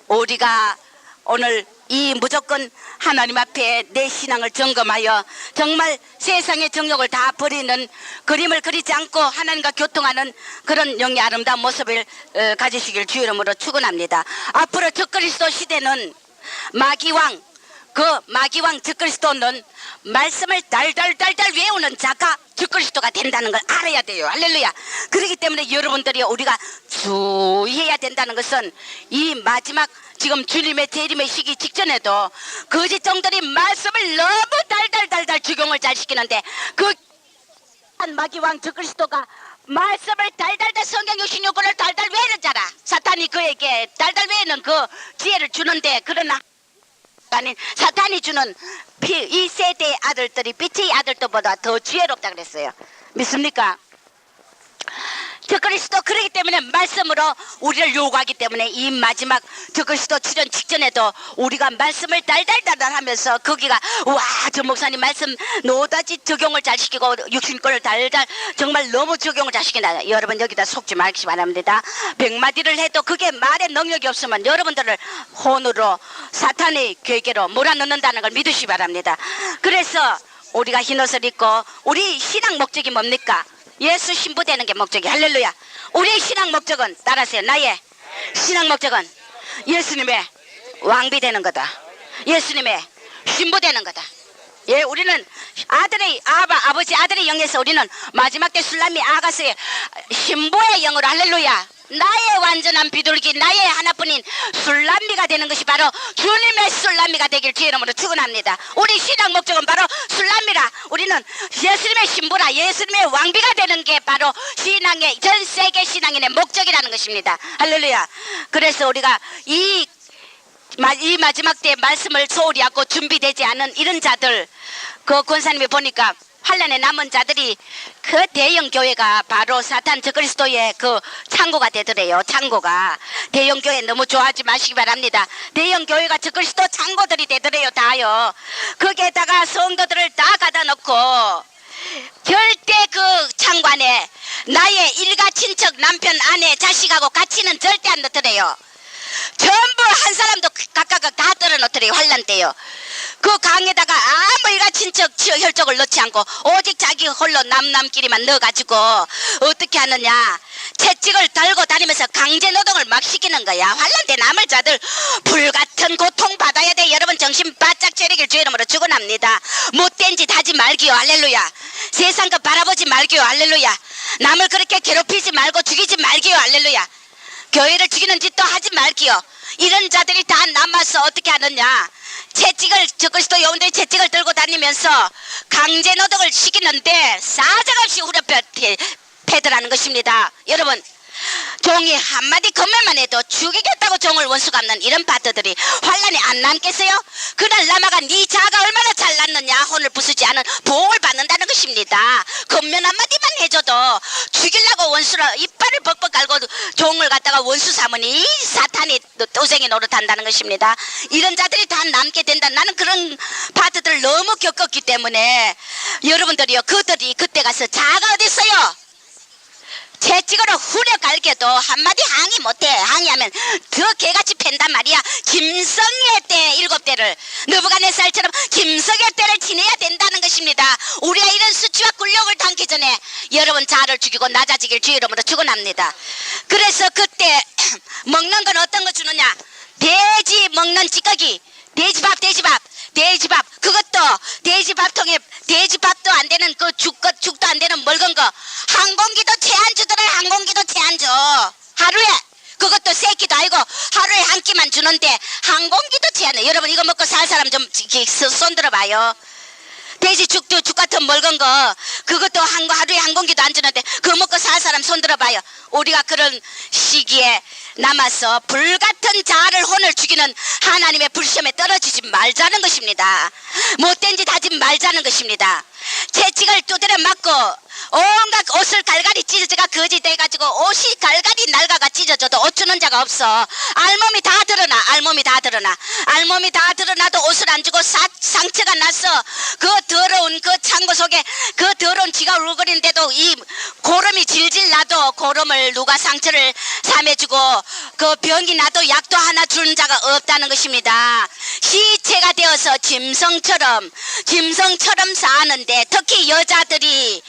우리가 오늘 이 무조건 하나님 앞에 내 신앙을 점검하여 정말 세상의 정욕을 다 버리는 그림을 그리지 않고 하나님과 교통하는 그런 영의 아름다운 모습을 가지시길 주의 이름으로 축원합니다. 앞으로 적그리스도 시대는 마귀왕 적그리스도는 말씀을 달달달달 외우는 자가 적그리스도가 된다는 걸 알아야 돼요. 할렐루야. 그렇기 때문에 여러분들이 우리가 주의해야 된다는 것은 이 마지막 지금 주님의 재림의 시기 직전에도 거짓종들이 말씀을 너무 달달달달 적용을 잘 시키는데 그 마귀왕 적그리스도가 말씀을 달달달 성경 66권을 달달 외우는 자라. 사탄이 그에게 달달 외우는 그 지혜를 주는데 그러나 아닌 사탄이 주는 이 세대의 아들들이 빛의 아들들보다 더 지혜롭다 그랬어요. 믿습니까? 적그리스도 그러기 때문에 말씀으로 우리를 요구하기 때문에 이 마지막 적그리스도 출현 직전에도 우리가 말씀을 달달달달 하면서 거기가 와 저 목사님 말씀 노다지 적용을 잘 시키고 육신권을 달달 정말 너무 적용을 잘 시킨다. 여러분 여기다 속지 말기 바랍니다. 100마디를 해도 그게 말에 능력이 없으면 여러분들을 혼으로 사탄의 괴계로 몰아넣는다는 걸 믿으시기 바랍니다. 그래서 우리가 흰옷을 입고 우리 신앙 목적이 뭡니까? 예수 신부 되는 게 목적이. 할렐루야. 우리의 신앙 목적은 따라하세요. 나의 신앙 목적은 예수님의 왕비 되는 거다. 예수님의 신부 되는 거다. 예, 우리는 아버지 아들의 영에서 우리는 마지막 때 술람이 아가서의 신부의 영으로 할렐루야. 나의 완전한 비둘기 나의 하나뿐인 술람미가 되는 것이 바로 주님의 술람미가 되길 주의 이름으로 축원합니다. 우리 신앙 목적은 바로 술람미라. 우리는 예수님의 신부라 예수님의 왕비가 되는 게 바로 신앙의 전 세계 신앙인의 목적이라는 것입니다. 할렐루야. 그래서 우리가 이 마지막 때 말씀을 소홀히 하고 준비되지 않은 이런 자들 그 권사님이 보니까 환란에 남은 자들이 그 대형 교회가 바로 사탄 적그리스도의 그 창고가 되더래요. 창고가 대형 교회 너무 좋아하지 마시기 바랍니다. 대형 교회가 적그리스도 창고들이 되더래요. 다요. 거기에다가 성도들을 다 갖다 놓고 절대 그 창고 안에 나의 일가 친척 남편 아내 자식하고 같이는 절대 안 넣더래요. 전부 한 사람도 각각 다 떨어놓더래요. 환란 때요. 그 강에다가 아무 일가 친척 혈족을 넣지 않고 오직 자기 홀로 남끼리만 넣어가지고 어떻게 하느냐 채찍을 달고 다니면서 강제 노동을 막 시키는 거야. 환란 때 남을 자들 불같은 고통 받아야 돼. 여러분 정신 바짝 차리길 주의 이름으로 축원합니다. 못된 짓 하지 말기요. 할렐루야. 세상 것 바라보지 말기요. 할렐루야. 남을 그렇게 괴롭히지 말고 죽이지 말기요. 할렐루야. 교회를 죽이는 짓도 하지 말기요. 이런 자들이 다 남아서 어떻게 하느냐 채찍을 적그리스도 여운들이 채찍을 들고 다니면서 강제 노동을 시키는데 사정없이 후려펴 패더라는 것입니다. 여러분 종이 한마디 건매만 해도 죽이겠다고 종을 원수 갚는 이런 바트들이 환란에 안 남겠어요? 그날 남아가 네 자가 얼마나 잘났느냐 혼을 부수지 않은 보응을 받는다는 것입니다. 건면 한마디만 해줘도 죽이려고 원수를 이빨을 벅벅 갈고 종을 갖다가 원수 삼으니 사탄이 도생이 노릇한다는 것입니다. 이런 자들이 다 남게 된다. 나는 그런 바트들을 너무 겪었기 때문에 여러분들이요 그들이 그때 가서 자가 어디 있어요? 채찍으로 후려 갈게도 한마디 항의 못해. 항의하면 더 개같이 팬단 말이야. 김성의 때 7대를 느부갓네살처럼 김성의 때를 지내야 된다는 것입니다. 우리가 이런 수치와 굴욕을 당기 전에 여러분 자를 죽이고 낮아지길 주의 이름으로 축원합니다. 그래서 그때 먹는 건 어떤 거 주느냐 돼지 먹는 찌꺼기 돼지밥 그것도 돼지밥통에 돼지밥도 안 되는 그 죽도 안 되는 멀건 거 한 공기도 채 안 주더라. 한 공기도 채 안 줘. 하루에 그것도 새끼도 아니고 하루에 한 끼만 주는데 한 공기도 채 않네. 여러분 이거 먹고 살 사람 좀 손 들어봐요. 돼지 죽도 죽 같은 먹은 거 그것도 하루에 한 공기도 안 주는데 그거 먹고 살 사람 손 들어봐요. 우리가 그런 시기에 남아서 불같은 자아를 혼을 죽이는 하나님의 불시험에 떨어지지 말자는 것입니다. 못된 짓 하지 말자는 것입니다. 채찍을 두드려 맞고 온갖 옷을 갈갈이 찢어져가 거지 돼가지고 옷이 갈갈이 낡아가 찢어져도 옷 주는 자가 없어. 알몸이 다 드러나. 알몸이 다 드러나. 알몸이 다 드러나도 옷을 안 주고 상처가 났어. 그 더러운 그 창고 속에 그 더러운 쥐가 울거리는데도 이 고름이 질질 나도 고름을 누가 상처를 삼해주고 그 병이 나도 약도 하나 주는 자가 없다는 것입니다. 시체가 되어서 짐승처럼 사는데 특히 여자들이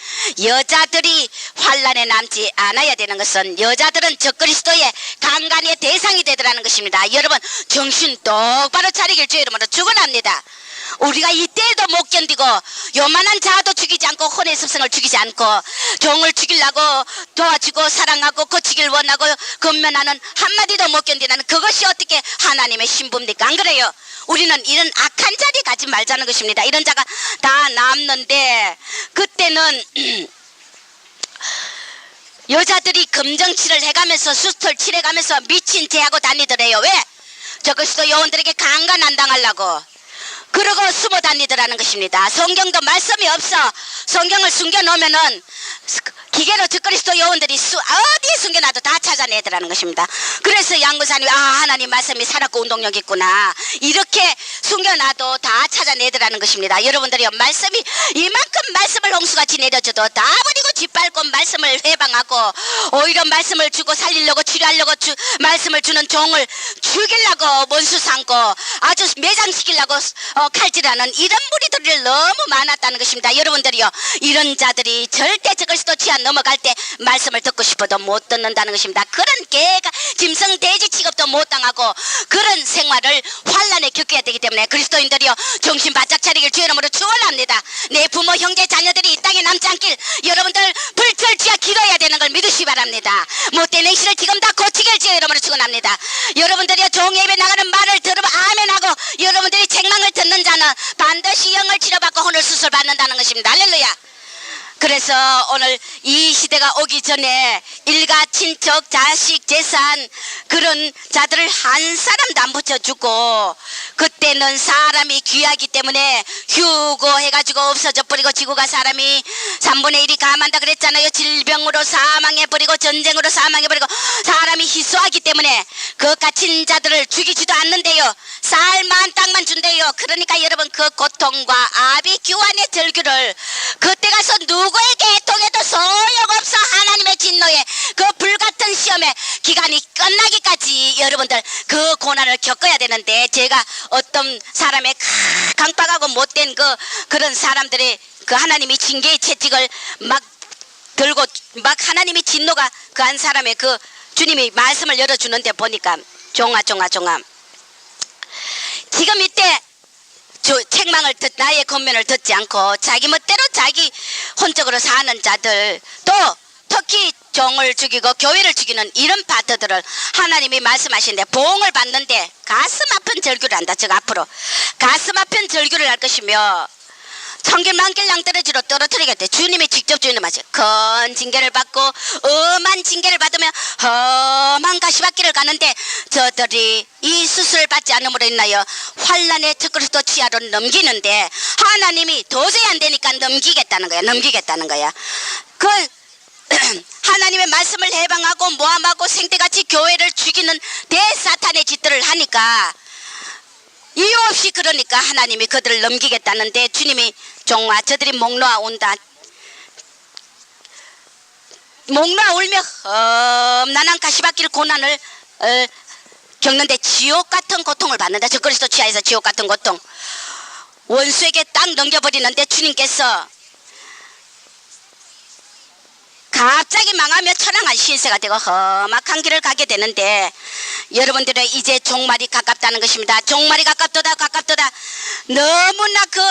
환란에 남지 않아야 되는 것은 여자들은 적그리스도의 강간의 대상이 되더라는 것입니다. 여러분 정신 똑바로 차리길 주의 이름으로 축원합니다. 우리가 이때도 못 견디고 요만한 자도 죽이지 않고 혼의 습성을 죽이지 않고 종을 죽이려고 도와주고 사랑하고 고치길 원하고 건면하는 한마디도 못 견디는 그것이 어떻게 하나님의 신부입니까? 안 그래요? 우리는 이런 악한 자리 가지 말자는 것입니다. 이런 자가 다 남는데 그때는 여자들이 검정칠을 해가면서 수스톨 칠해가면서 미친 죄하고 다니더래요. 왜? 저것도 여원들에게 강간 안 당하려고 그러고 숨어 다니더라는 것입니다. 성경도 말씀이 없어. 성경을 숨겨놓으면은 기계로 적그리스도 요원들이 어디에 숨겨놔도 다 찾아내더라는 것입니다. 그래서 양구사님이 하나님 말씀이 살았고 운동력 있구나 이렇게 숨겨놔도 다 찾아내더라는 것입니다. 여러분들이요 말씀이 이만큼 말씀을 홍수같이 내려줘도 다 버리고 짓밟고 말씀을 회방하고 오히려 말씀을 주고 살리려고 치료하려고 말씀을 주는 종을 죽이려고 원수 삼고 아주 매장시키려고 칼질하는 이런 무리들이 너무 많았다는 것입니다. 여러분들이요 이런 자들이 절대 적그리스도 치안 넘어갈 때 말씀을 듣고 싶어도 못 듣는다는 것입니다. 그런 개가 짐승 돼지 취급도 못 당하고 그런 생활을 환란에 겪어야 되기 때문에 그리스도인들이요 정신 바짝 차리길 주의 이름으로 축원합니다. 내 부모 형제 자녀들이 이 땅에 남지 않길 여러분들 불철주야 기도해야 되는 걸 믿으시기 바랍니다. 못된 행실을 지금 다 고치길 주의 이름으로 축원합니다. 여러분들이요 종예배 나가는 말을 들으면 아멘하고 여러분들이 책망을 듣는 자는 반드시 영을 치료받고 혼을 수술 받는다는 것입니다. 할렐루야. 그래서 오늘 이 시대가 오기 전에 일가 친척 자식 재산 그런 자들을 한 사람도 안 붙여주고 그때는 사람이 귀하기 때문에 휴고 해가지고 없어져 버리고 지구가 사람이 3분의 1이 감한다 그랬잖아요. 질병으로 사망해버리고 전쟁으로 사망해버리고 사람이 희소하기 때문에 그 갇힌 자들을 죽이지도 않는데요. 쌀만 땅만 준대요. 그러니까 여러분 그 고통과 아비 규환의 절규를 그때 가서 누구에게 애통해도 소용없어. 하나님의 진노에 그 불같은 시험에 기간이 끝나기까지 여러분들 그 고난을 겪어야 되는데 제가 어떤 사람의 강박하고 못된 그런 사람들의 그 하나님이 징계의 채찍을 막 들고 막 하나님이 진노가 그 한 사람의 그 주님이 말씀을 열어주는데 보니까 종아 지금 이때 책망을 나의 권면을 듣지 않고 자기 멋대로 자기 혼적으로 사는 자들 또 특히 종을 죽이고 교회를 죽이는 이런 파트들을 하나님이 말씀하시는데 보응을 받는데 가슴 아픈 절규를 한다. 즉 앞으로 가슴 아픈 절규를 할 것이며 천길 만길 낭떠러지로 떨어뜨리겠대. 주님이 직접 주님 하셔. 큰 징계를 받고 엄한 징계를 받으며 험한 가시밭길을 가는데 저들이 이 수술을 받지 않음으로 인하여 환란의 적그리스도 치하로 넘기는데 하나님이 도저히 안 되니까 넘기겠다는 거야. 그 하나님의 말씀을 해방하고 모함하고 생태같이 교회를 죽이는 대사탄의 짓들을 하니까 이유 없이 그러니까 하나님이 그들을 넘기겠다는데 주님이 종아 저들이 목 놓아 온다. 목 놓아 울며 험난한 가시밭길 고난을 겪는데 지옥 같은 고통을 받는다. 저 그리스도 치하에서 지옥 같은 고통 원수에게 딱 넘겨버리는데 주님께서 갑자기 망하며 처량한 신세가 되고 험악한 길을 가게 되는데 여러분들의 이제 종말이 가깝다는 것입니다. 종말이 가깝도다. 너무나 그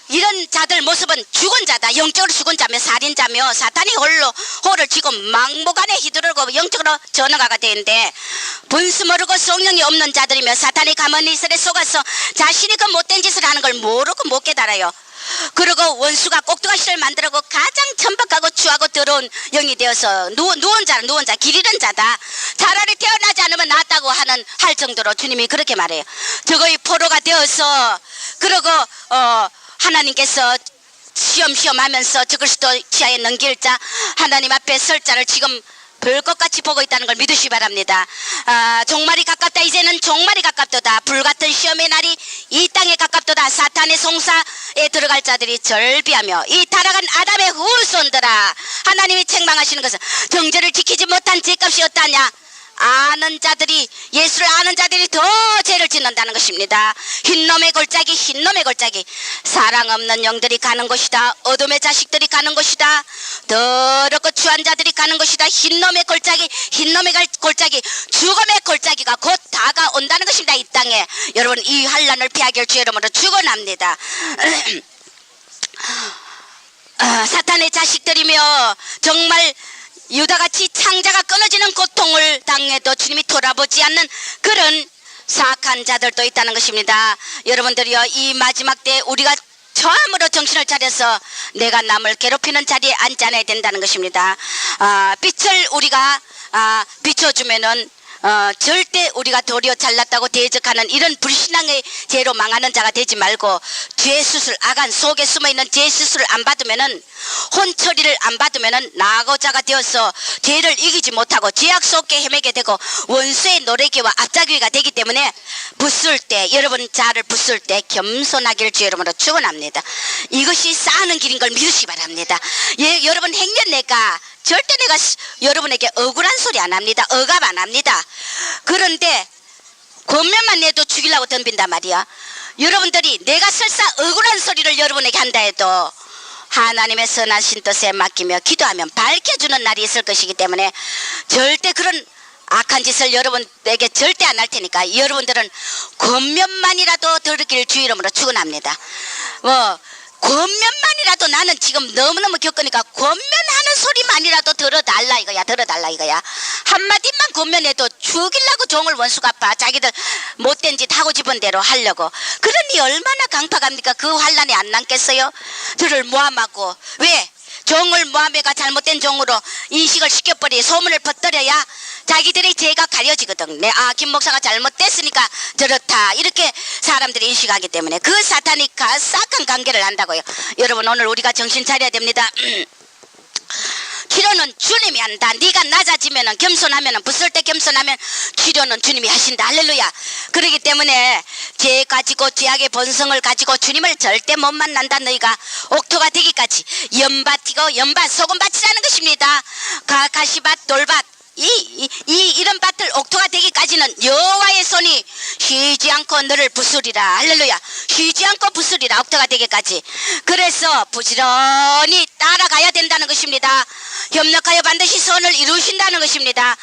이런 자들 모습은 죽은 자다. 영적으로 죽은 자며 살인자며 사탄이 홀로 호를 쥐고 막무가내 휘두르고 영적으로 전화가 되는데 분수 모르고 성령이 없는 자들이며 사탄이 가만히 이슬에 속아서 자신이 그 못된 짓을 하는 걸 모르고 못 깨달아요. 그리고 원수가 꼭두가시를 만들고 가장 천박하고 추하고 더러운 영이 되어서 누운 자 길 잃은 자다. 차라리 태어나지 않으면 낫다고 할 정도로 주님이 그렇게 말해요. 저거의 포로가 되어서 그리고 하나님께서 시험시험 하면서 적그리스도 지하에 넘길 자 하나님 앞에 설 자를 지금 별것같이 보고 있다는 걸 믿으시기 바랍니다. 종말이 가깝다. 이제는 종말이 가깝도다. 불같은 시험의 날이 이 땅에 가깝도다. 사탄의 송사에 들어갈 자들이 절비하며 이 타락한 아담의 후손들아, 하나님이 책망하시는 것은 정죄를 지키지 못한 죄값이 어떠하냐. 아는 자들이, 예수를 아는 자들이 더 죄를 짓는다는 것입니다. 흰놈의 골짜기, 흰놈의 골짜기. 사랑 없는 영들이 가는 곳이다. 어둠의 자식들이 가는 곳이다. 더럽고 추한 자들이 가는 곳이다. 흰놈의 골짜기, 흰놈의 골짜기. 죽음의 골짜기가 곧 다가온다는 것입니다. 이 땅에. 여러분, 이 환난을 피하기 위해 주의 이름으로 축원합니다. 사탄의 자식들이며 정말 유다같이 창자가 끊어지는 고통을 당해도 주님이 돌아보지 않는 그런 사악한 자들도 있다는 것입니다. 여러분들이요, 이 마지막 때 우리가 처음으로 정신을 차려서 내가 남을 괴롭히는 자리에 앉지 않아야 된다는 것입니다. 빛을 우리가 비춰주면은 절대 우리가 도리어 잘났다고 대적하는 이런 불신앙의 죄로 망하는 자가 되지 말고, 죄 수술, 악한 속에 숨어있는 죄 수술을 안 받으면은, 혼처리를 안 받으면은 낙오자가 되어서 죄를 이기지 못하고 죄악 속에 헤매게 되고 원수의 노래기와 앞잡이가 되기 때문에 붙을 때, 여러분 자를 붙을 때 겸손하기를 주의 이름으로 축원합니다. 이것이 쌓는 길인 걸 믿으시기 바랍니다. 여러분 행년내가 절대 내가 여러분에게 억울한 소리 안 합니다. 억압 안 합니다. 그런데 권면만 내도 죽이려고 덤빈단 말이야. 여러분들이 내가 설사 억울한 소리를 여러분에게 한다 해도 하나님의 선하신 뜻에 맡기며 기도하면 밝혀주는 날이 있을 것이기 때문에 절대 그런 악한 짓을 여러분에게 절대 안 할 테니까 여러분들은 권면만이라도 들을 주의 이름으로 축원합니다. 권면만이라도, 나는 지금 너무너무 겪으니까 권면하는 소리만이라도 들어달라 이거야. 들어달라 이거야. 한마디만 권면해도 죽이려고 종을 원수가 봐. 자기들 못된 짓 하고 싶은 대로 하려고. 그러니 얼마나 강팍합니까? 그 환난이 안 남겠어요? 저를 모함하고. 왜? 종을 모함해가 잘못된 종으로 인식을 시켜버리 소문을 퍼뜨려야 자기들의 죄가 가려지거든. 김 목사가 잘못됐으니까 저렇다, 이렇게 사람들이 인식하기 때문에 그 사탄이 싹한 관계를 한다고요. 여러분, 오늘 우리가 정신 차려야 됩니다. 치료는 주님이 한다. 네가 낮아지면은, 겸손하면은, 붙을 때 겸손하면 치료는 주님이 하신다. 할렐루야. 그렇기 때문에 죄 가지고, 죄악의 본성을 가지고 주님을 절대 못 만난다. 너희가 옥토가 되기까지 연밭이고 연밭, 소금밭이라는 것입니다. 가시밭, 돌밭, 이런 밭을 옥토가 되기까지는 여호와의 손이 쉬지 않고 너를 부수리라. 할렐루야. 쉬지 않고 부수리라. 옥토가 되기까지. 그래서 부지런히 따라가야 된다는 것입니다. 협력하여 반드시 선을 이루신다는 것입니다.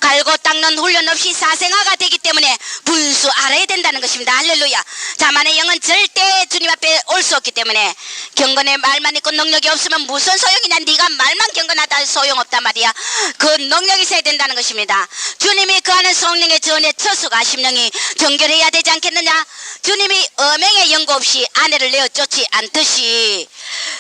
갈고 닦는 훈련 없이 사생아가 되기 때문에 분수 알아야 된다는 것입니다. 할렐루야. 자만의 영은 절대 주님 앞에 올 수 없기 때문에 경건의 말만 있고 능력이 없으면 무슨 소용이냐. 네가 말만 경건하다 소용없단 말이야. 그 능력이 있어야 된다는 것입니다. 주님이 거하는 성령의 전에 처수가 심령이 정결해야 되지 않겠느냐. 주님이 엄행의 연고 없이 아내를 내어 쫓지 않듯이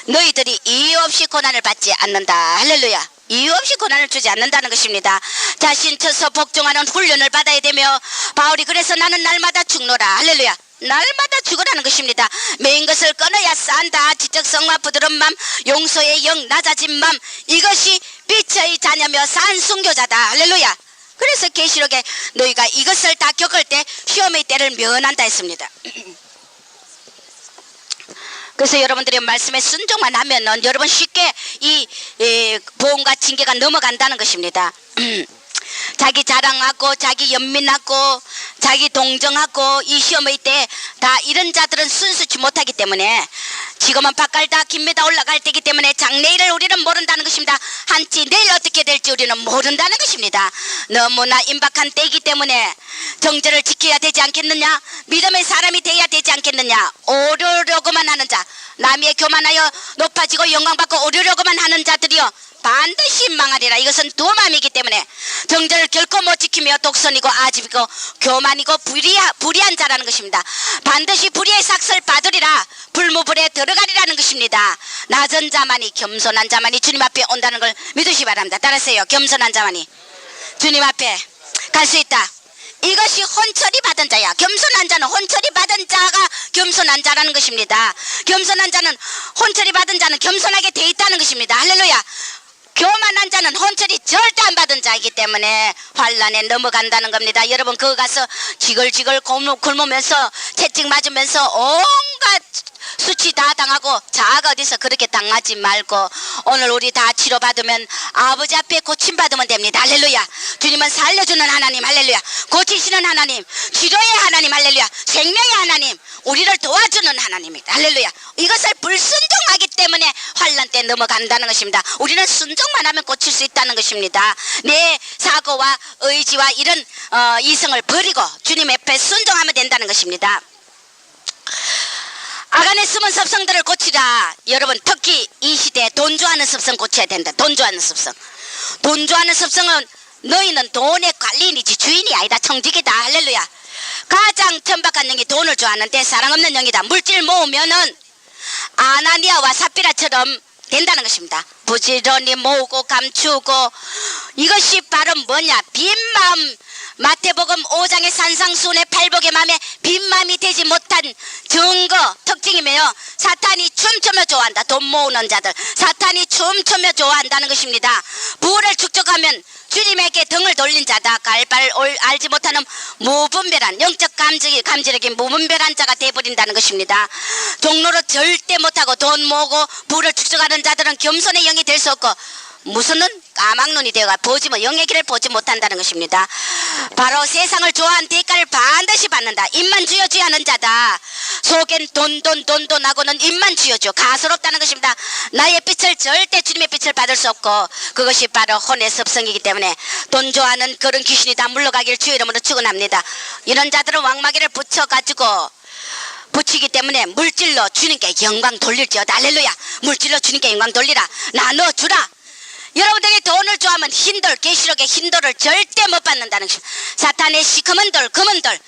너희들이 이유 없이 고난을 받지 않는다. 할렐루야. 이유 없이 고난을 주지 않는다는 것입니다. 자신 쳐서 복종하는 훈련을 받아야 되며, 바울이 그래서 나는 날마다 죽노라. 할렐루야. 날마다 죽으라는 것입니다. 매인 것을 끊어야 산다. 지적성과 부드러운 맘, 용서의 영, 낮아진 맘, 이것이 빛의 자녀며 산 순교자다. 할렐루야. 그래서 계시록에 너희가 이것을 다 겪을 때 시험의 때를 면한다 했습니다. 그래서 여러분들이 말씀에 순종만 하면은 여러분 쉽게 이 보험과 징계가 넘어간다는 것입니다. 자기 자랑하고 자기 연민하고 자기 동정하고 이 시험의 때 다 이런 자들은 순수치 못하기 때문에 지금은 밭갈다 김매다 올라갈 때이기 때문에 장래일을 우리는 모른다는 것입니다. 한치 내일 어떻게 될지 우리는 모른다는 것입니다. 너무나 임박한 때이기 때문에 정절을 지켜야 되지 않겠느냐, 믿음의 사람이 되어야 되지 않겠느냐. 오르려고만 하는 자, 남의 교만하여 높아지고 영광받고 오르려고만 하는 자들이여 반드시 망하리라. 이것은 두 마음이기 때문에 정절을 결코 못 지키며 독선이고 아집이고 교만이고 불의한 자라는 것입니다. 반드시 불의의 삭설 받으리라. 불무불에 들어가리라는 것입니다. 낮은 자만이, 겸손한 자만이 주님 앞에 온다는 걸 믿으시 바랍니다. 따라하세요. 겸손한 자만이 주님 앞에 갈 수 있다. 이것이 혼처리 받은 자야. 겸손한 자는 혼처리 받은 자가 겸손한 자라는 것입니다. 겸손한 자는, 혼처리 받은 자는 겸손하게 돼 있다는 것입니다. 할렐루야. 교만한 자는 혼처리 절대 안 받은 자이기 때문에 환란에 넘어간다는 겁니다. 여러분, 그거 가서 지글지글 굶으면서 채찍 맞으면서 온갖 수치 다 당하고 자아가 어디서 그렇게 당하지 말고 오늘 우리 다 치료받으면 아버지 앞에 고침받으면 됩니다. 할렐루야. 주님은 살려주는 하나님. 할렐루야. 고치시는 하나님, 치료의 하나님. 할렐루야. 생명의 하나님, 우리를 도와주는 하나님입니다. 할렐루야. 이것을 불순종하기 때문에 환란 때 넘어간다는 것입니다. 우리는 순종만 하면 고칠 수 있다는 것입니다. 내 사고와 의지와 이런 이성을 버리고 주님 앞에 순종하면 된다는 것입니다. 아간의 숨은 습성들을 고치라. 여러분, 특히 이 시대에 돈 좋아하는 습성 고쳐야 된다. 돈 좋아하는 습성. 돈 좋아하는 습성은 너희는 돈의 관리인이지 주인이 아니다. 청직이다. 할렐루야. 가장 천박한 영이 돈을 좋아하는데 사랑 없는 영이다. 물질 모으면은 아나니아와 삽비라처럼 된다는 것입니다. 부지런히 모으고 감추고, 이것이 바로 뭐냐, 빈마음. 마태복음 5장의 산상수훈의 팔복의 마음에 빈마음이 되지 못한 증거 특징이며, 사탄이 춤추며 좋아한다. 돈 모으는 자들, 사탄이 춤추며 좋아한다는 것입니다. 부를 축적하면 주님에게 등을 돌린 자다. 갈바를 알지 못하는 무분별한, 영적 감지력이 무분별한 자가 되어버린다는 것입니다. 종로로 절대 못하고 돈 모으고 부를 축적하는 자들은 겸손의 영이 될 수 없고, 무슨 눈? 까막눈이 되어가 영의 길을 보지 못한다는 것입니다. 바로 세상을 좋아한 대가를 반드시 받는다. 입만 쥐어쥐 하는 자다. 속엔 돈 하고는 입만 쥐어줘. 가소롭다는 것입니다. 나의 빛을 절대 주님의 빛을 받을 수 없고, 그것이 바로 혼의 습성이기 때문에 돈 좋아하는 그런 귀신이 다 물러가기를 주의 이름으로 축원합니다. 이런 자들은 왕마귀를 붙이기 때문에 물질로 주님께 영광 돌릴지어다. 할렐루야. 물질로 주님께 영광 돌리라. 나눠주라. 여러분들이 돈을 좋아하면 흰돌, 계시록의 흰돌을 절대 못 받는다는 것입니다. 사탄의 시커먼 돌, 검은 돌,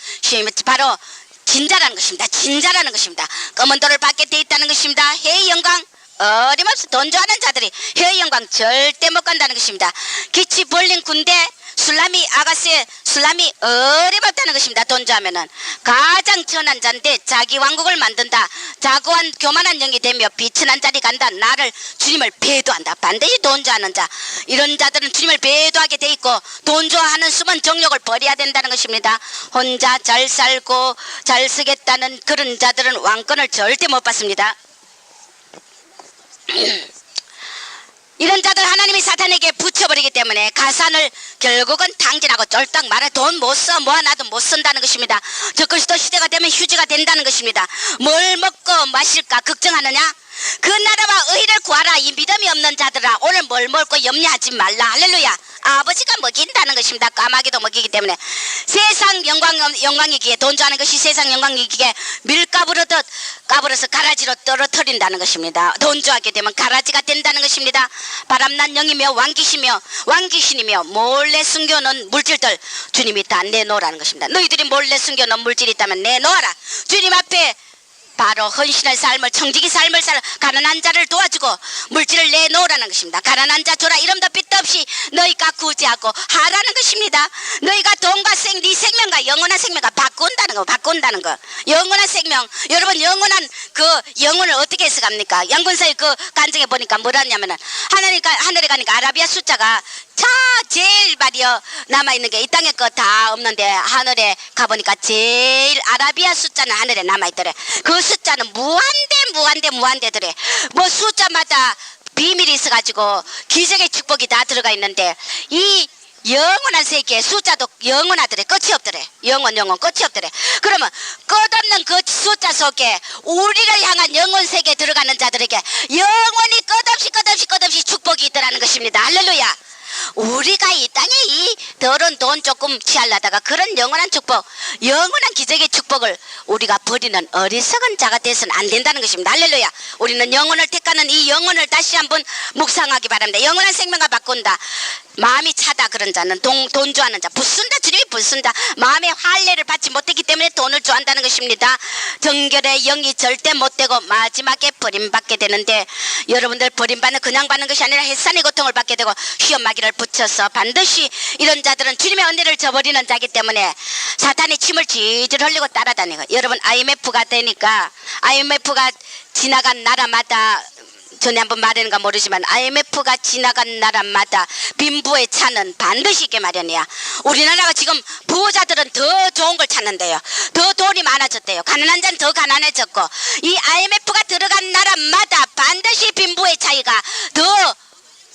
바로 진자라는 것입니다. 진자라는 것입니다. 검은 돌을 받게 돼 있다는 것입니다. 해의 영광, 어림없이 돈 좋아하는 자들이 해의 영광 절대 못 간다는 것입니다. 기치 벌린 군대, 술람이 아가씨의 술람이 어림없다는 것입니다. 돈 좋아하면은 가장 천한 자인데 자기 왕국을 만든다. 자고한 교만한 영이 되며 비천한 자리 간다. 나를, 주님을 배도한다. 반드시 돈 좋아하는 자, 이런 자들은 주님을 배도하게 돼 있고, 돈 좋아하는 숨은 정욕을 버려야 된다는 것입니다. 혼자 잘 살고 잘 쓰겠다는 그런 자들은 왕권을 절대 못 받습니다. 이런 자들 하나님이 사탄에게 붙여버리기 때문에 가산을 결국은 탕진하고 쫄딱 말해 돈 못 써, 모아놔도 못 쓴다는 것입니다. 적그리스도 시대가 되면 휴지가 된다는 것입니다. 뭘 먹고 마실까 걱정하느냐? 그 나라와 의를 구하라. 이 믿음이 없는 자들아, 오늘 뭘 먹고 염려하지 말라. 할렐루야. 아버지가 먹인다는 것입니다. 까마귀도 먹이기 때문에. 세상 영광이기에, 돈 좋아하는 것이 세상 영광이기에 밀가부로 까불어서 가라지로 떨어뜨린다는 것입니다. 돈 좋아하게 되면 가라지가 된다는 것입니다. 바람난 영이며 왕귀신이며 몰래 숨겨놓은 물질들 주님이 다 내놓으라는 것입니다. 너희들이 몰래 숨겨놓은 물질이 있다면 내놓아라. 주님 앞에 바로 헌신의 삶을, 청지기 삶을 살아 가난한 자를 도와주고 물질을 내놓으라는 것입니다. 가난한 자 줘라. 이름도 빛도 없이 너희가 구제하고 하라는 것입니다. 너희가 돈과 네 생명과 영원한 생명과 바꾼다는 거. 영원한 생명. 여러분, 영원한 그 영혼을 어떻게 해석합니까? 양군서의 그 간증에 보니까 뭐라냐면은, 하늘에 가니까 아라비아 숫자가 제일 말이요 남아있는 게 이 땅에 거 다 없는데, 하늘에 가보니까 제일 아라비아 숫자는 하늘에 남아있더래. 그 숫자는 무한대더래. 뭐 숫자마다 비밀이 있어가지고 기적의 축복이 다 들어가 있는데, 이 영원한 세계에 숫자도 영원하더래. 끝이 없더래. 영원 끝이 없더래. 그러면 끝없는 그 숫자 속에 우리를 향한 영원 세계에 들어가는 자들에게 영원히 끝없이 축복이 있더라는 것입니다. 할렐루야. 우리가 이 땅에 이 더러운 돈 조금 취하려다가 그런 영원한 축복, 영원한 기적의 축복을 우리가 버리는 어리석은 자가 돼서는 안 된다는 것입니다. 할렐루야. 우리는 영혼을 택하는 이 영혼을 다시 한번 묵상하기 바랍니다. 영원한 생명과 바꾼다. 마음이 차다 그런 자는 돈 좋아하는 자 부순다. 주님이 부순다. 마음의 할례를 받지 못했기 때문에 돈을 좋아한다는 것입니다. 정결의 영이 절대 못되고 마지막에 버림받게 되는데, 여러분들 버림받는 그냥 받는 것이 아니라 해산의 고통을 받게 되고 시험 마귀를 붙여서 반드시 이런 자들은 주님의 은혜를 저버리는 자이기 때문에 사탄이 침을 질질 흘리고 따라다니고, 여러분 IMF가 되니까 IMF가 지나간 나라마다, 전에 한번 말했는가 모르지만 IMF가 지나간 나라마다 빈부의 차는 반드시 있게 마련이야. 우리나라가 지금 부자들은 더 좋은 걸 찾는데요. 더 돈이 많아졌대요. 가난한 자는 더 가난해졌고, 이 IMF가 들어간 나라마다 반드시 빈부의 차이가 더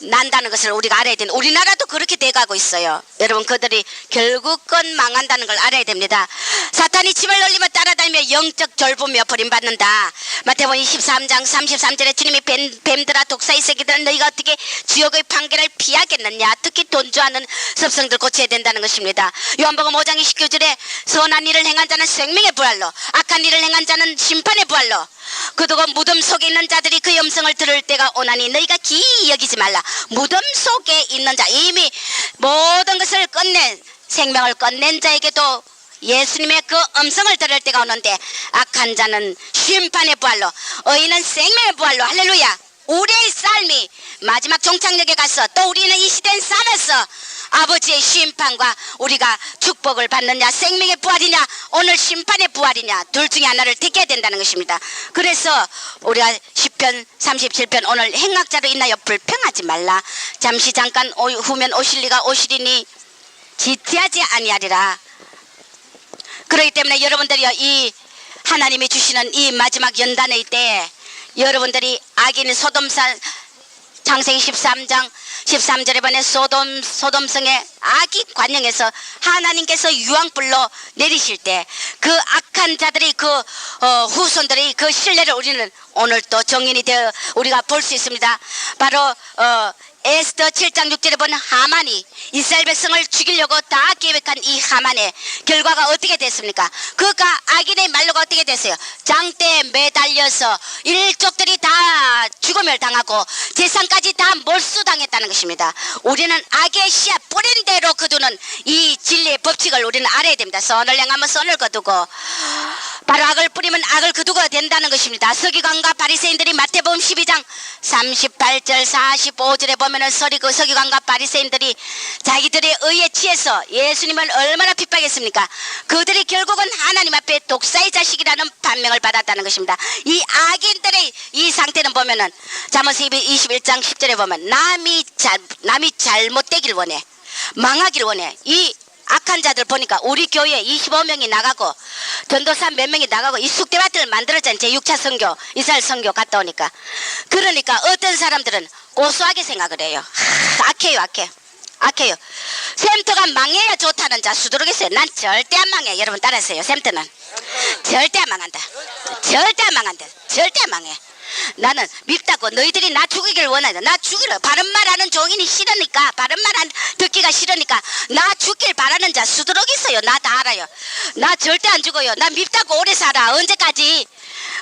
난다는 것을 우리가 알아야 되는, 우리나라도 그렇게 돼가고 있어요. 여러분 그들이 결국은 망한다는 걸 알아야 됩니다. 사탄이 침을 흘리며 따라다니며 영적 졸부며 버림받는다. 마태복음 23장 33절에 주님이 뱀들아 독사의 새끼들아 너희가 어떻게 지옥의 판결을 피하겠느냐. 특히 돈 좋아하는 습성들 고쳐야 된다는 것입니다. 요한복음 5장 29절에 선한 일을 행한 자는 생명의 부활로, 악한 일을 행한 자는 심판의 부활로, 그리고 무덤 속에 있는 자들이 그의 음성을 들을 때가 오나니 너희가 기이 여기지 말라. 무덤 속에 있는 자, 이미 모든 것을 끝낸, 생명을 끝낸 자에게도 예수님의 그 음성을 들을 때가 오는데, 악한 자는 심판의 부활로, 의인은 생명의 부활로. 할렐루야. 우리의 삶이 마지막 종착역에 가서 또 우리는 이 시대에 살아서 아버지의 심판과 우리가 축복을 받느냐, 생명의 부활이냐, 오늘 심판의 부활이냐, 둘 중에 하나를 택해야 된다는 것입니다. 그래서 우리가 시편 37편 오늘 행악자로 인하여 불평하지 말라. 잠시 잠깐 후면 오실리가 오시리니 지체하지 아니하리라. 그렇기 때문에 여러분들이요, 이 하나님이 주시는 이 마지막 연단의 때 여러분들이 악인 소돔산 창세기 13장 13절에 보면 소돔성의 악이 관영해서 하나님께서 유황불로 내리실 때 그 악한 자들이 그 후손들이 그 신뢰를 우리는 오늘 또 정인이 되어 우리가 볼 수 있습니다. 바로 에스더 7장 6절에 보면 하만이 이스라엘 백성을 죽이려고 다 계획한 이 하만의 결과가 어떻게 됐습니까? 그가 악인의 말로가 어떻게 됐어요? 장대에 매달려서 일족들이 다 죽음을 당하고 재산까지 다 몰수당했다는 것입니다. 우리는 악의 씨앗 뿌린 대로 거두는 이 진리의 법칙을 우리는 알아야 됩니다. 선을 행하면 선을 거두고 바로 악을 뿌리면 악을 거두고 된다는 것입니다. 서기관과 바리새인들이 마태복음 12장 38절 45절에 보면은 서기관과 바리새인들이 자기들의 의에 취해서 예수님을 얼마나 핍박했습니까? 그들이 결국은 하나님 앞에 독사의 자식이라는 반명을 받았다는 것입니다. 이 악인들의 이 상태는 보면은 잠언서 21장 10절에 보면 남이 잘못되길 원해, 망하길 원해. 이 악한 자들 보니까 우리 교회에 25명이 나가고 전도사 몇 명이 나가고 이 숙대밭을 만들었잖아요. 제6차 선교, 이스라엘 선교 갔다 오니까. 그러니까 어떤 사람들은 고소하게 생각을 해요. 악해요. 샘터가 망해야 좋다는 자 수두룩했어요. 난 절대 안 망해. 여러분 따라하세요. 샘터는 절대 안 망한다. 절대 안 망해. 나는 밉다고 너희들이 나 죽이길 원하다. 나 죽이려. 바른 말하는 종인이 싫으니까, 바른 말 듣기가 싫으니까 나 죽길 바라는 자 수두룩 있어요. 나 다 알아요. 나 절대 안 죽어요. 나 밉다고 오래 살아.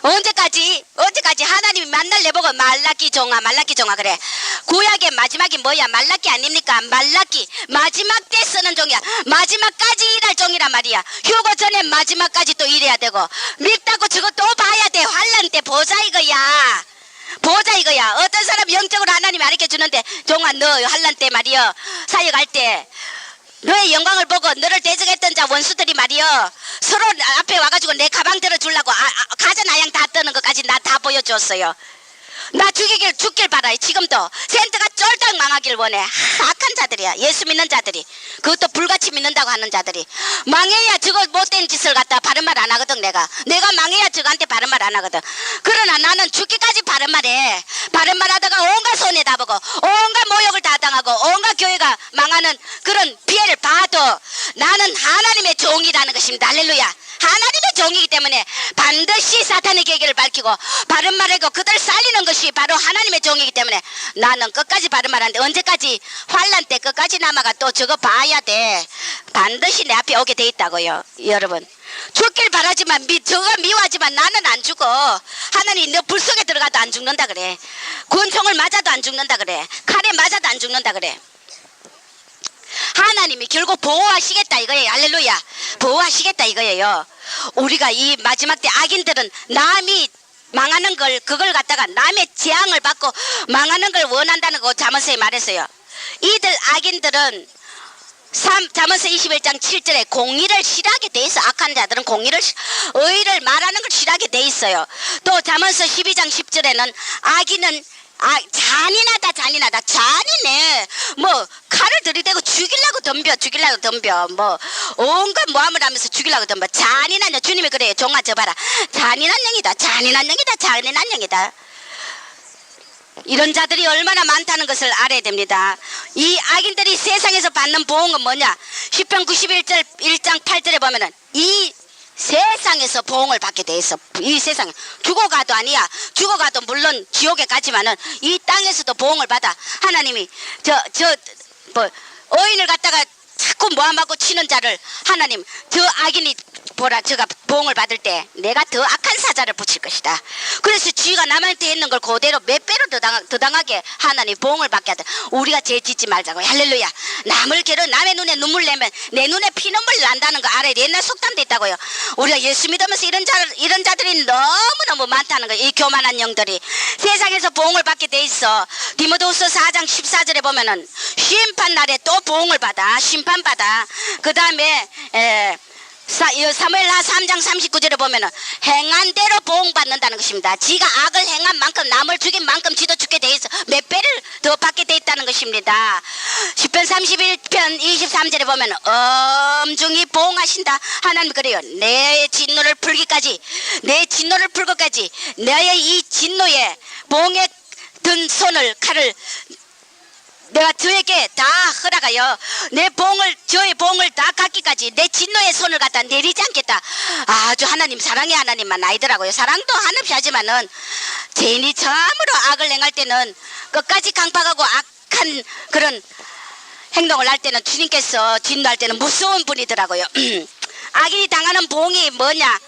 언제까지 하나님이 만날 내보고 말라기 종아 그래. 구약의 마지막이 뭐야? 말라기 아닙니까? 말라기 마지막 때 쓰는 종이야. 마지막까지 일할 종이란 말이야. 휴거 전에 마지막까지 또 일해야 되고, 밉다고 저거 또 봐야 돼. 환란 때 보자 이거야. 어떤 사람 영적으로 하나님이 가르쳐 주는데, 종아 너 환란 때 말이여 사역할 때 너의 영광을 보고 너를 대적했던 자 원수들이 말이여 서로 앞에 와가지고 내 가방 들어주려고 가전 아양 다 뜨는 것까지 나 다 보여줬어요. 나 죽길 바라요. 지금도 센터가 쫄딱 망하길 원해. 악한 자들이야. 예수 믿는 자들이, 그것도 불같이 믿는다고 하는 자들이 망해야 저거 못된 짓을 갖다 바른 말 안 하거든. 내가 망해야 저한테 바른 말 안 하거든. 그러나 나는 죽기까지 바른 말해. 바른 말 하다가 온갖 손해다 보고 온갖 모욕을 다 당하고 온갖 교회가 망하는 그런 피해를 봐도 나는 하나님의 종이라는 것입니다. 할렐루야. 하나님의 종이기 때문에 반드시 사탄의 계기를 밝히고 바른 말하고 그들 살리는 것이 바로 하나님의 종이기 때문에 나는 끝까지 바른 말하는데 언제까지 환난 때 끝까지 남아가 또 저거 봐야 돼. 반드시 내 앞에 오게 돼 있다고요. 여러분 죽길 바라지만 저가 미워하지만 나는 안 죽어. 하나님 너 불 속에 들어가도 안 죽는다 그래. 권총을 맞아도 안 죽는다 그래. 칼에 맞아도 안 죽는다 그래. 하나님이 결국 보호하시겠다 이거예요. 할렐루야. 보호하시겠다 이거예요. 우리가 이 마지막 때 악인들은 남이 망하는 걸 그걸 갖다가 남의 재앙을 받고 망하는 걸 원한다는 거 잠언서에 말했어요. 이들 악인들은 잠언서 21장 7절에 공의를 싫어하게 돼 있어. 악한 자들은 의를 말하는 걸 싫어하게 돼 있어요. 또 잠언서 12장 10절에는 악인은 잔인하다 잔인해. 뭐 칼을 들이대고 죽이려고 덤벼 뭐 온갖 모함을 하면서 죽이려고 덤벼. 잔인한 영. 주님이 그래요. 종아 저 봐라. 잔인한 영이다. 이런 자들이 얼마나 많다는 것을 알아야 됩니다. 이 악인들이 세상에서 받는 보응은 뭐냐? 시편 91절 1장 8절에 보면은 이 세상에서 보응을 받게 돼 있어. 이 세상에 죽어가도 아니야. 죽어가도 물론 지옥에 가지만은 이 땅에서도 보응을 받아. 하나님이 어인을 갖다가 자꾸 모함하고 치는 자를 하나님 저 악인이 저가 보응을 받을 때 내가 더 악한 사자를 붙일 것이다. 그래서 쥐가 남한테 했는 걸 그대로 몇 배로 더 당하게 하나님 보응을 받게 하다. 우리가 죄 짓지 말자고. 할렐루야. 남을 괴로 남의 눈에 눈물 내면 내 눈에 피눈물 난다는 거 알아야 돼. 옛날 속담도 있다고요. 우리가 예수 믿으면서 이런 자들이 너무너무 많다는 거예요. 이 교만한 영들이 세상에서 보응을 받게 돼 있어. 디모데후서 4장 14절에 보면은 심판 날에 또 보응을 받아. 심판받아. 그 다음에 사무엘하 3장 39절에 보면은 행한 대로 보응받는다는 것입니다. 지가 악을 행한 만큼 남을 죽인 만큼 지도 죽게 돼 있어. 몇 배를 더 받게 돼 있다는 것입니다. 시편 31편 23절에 보면은 엄중히 보응하신다. 하나님 그래요. 내 진노를 풀 것까지 너의 이 진노에 보응에 든 손을 칼을 내가 저에게 다 허락하여 저의 보응을 다 갚기까지 내 진노의 손을 갖다 내리지 않겠다. 아주 하나님 사랑의 하나님만 아니더라고요. 사랑도 한없이 하지만은 죄인이 처음으로 악을 행할 때는 끝까지 강박하고 악한 그런 행동을 할 때는 주님께서 진노할 때는 무서운 분이더라고요. 악인이 당하는 보응이 뭐냐?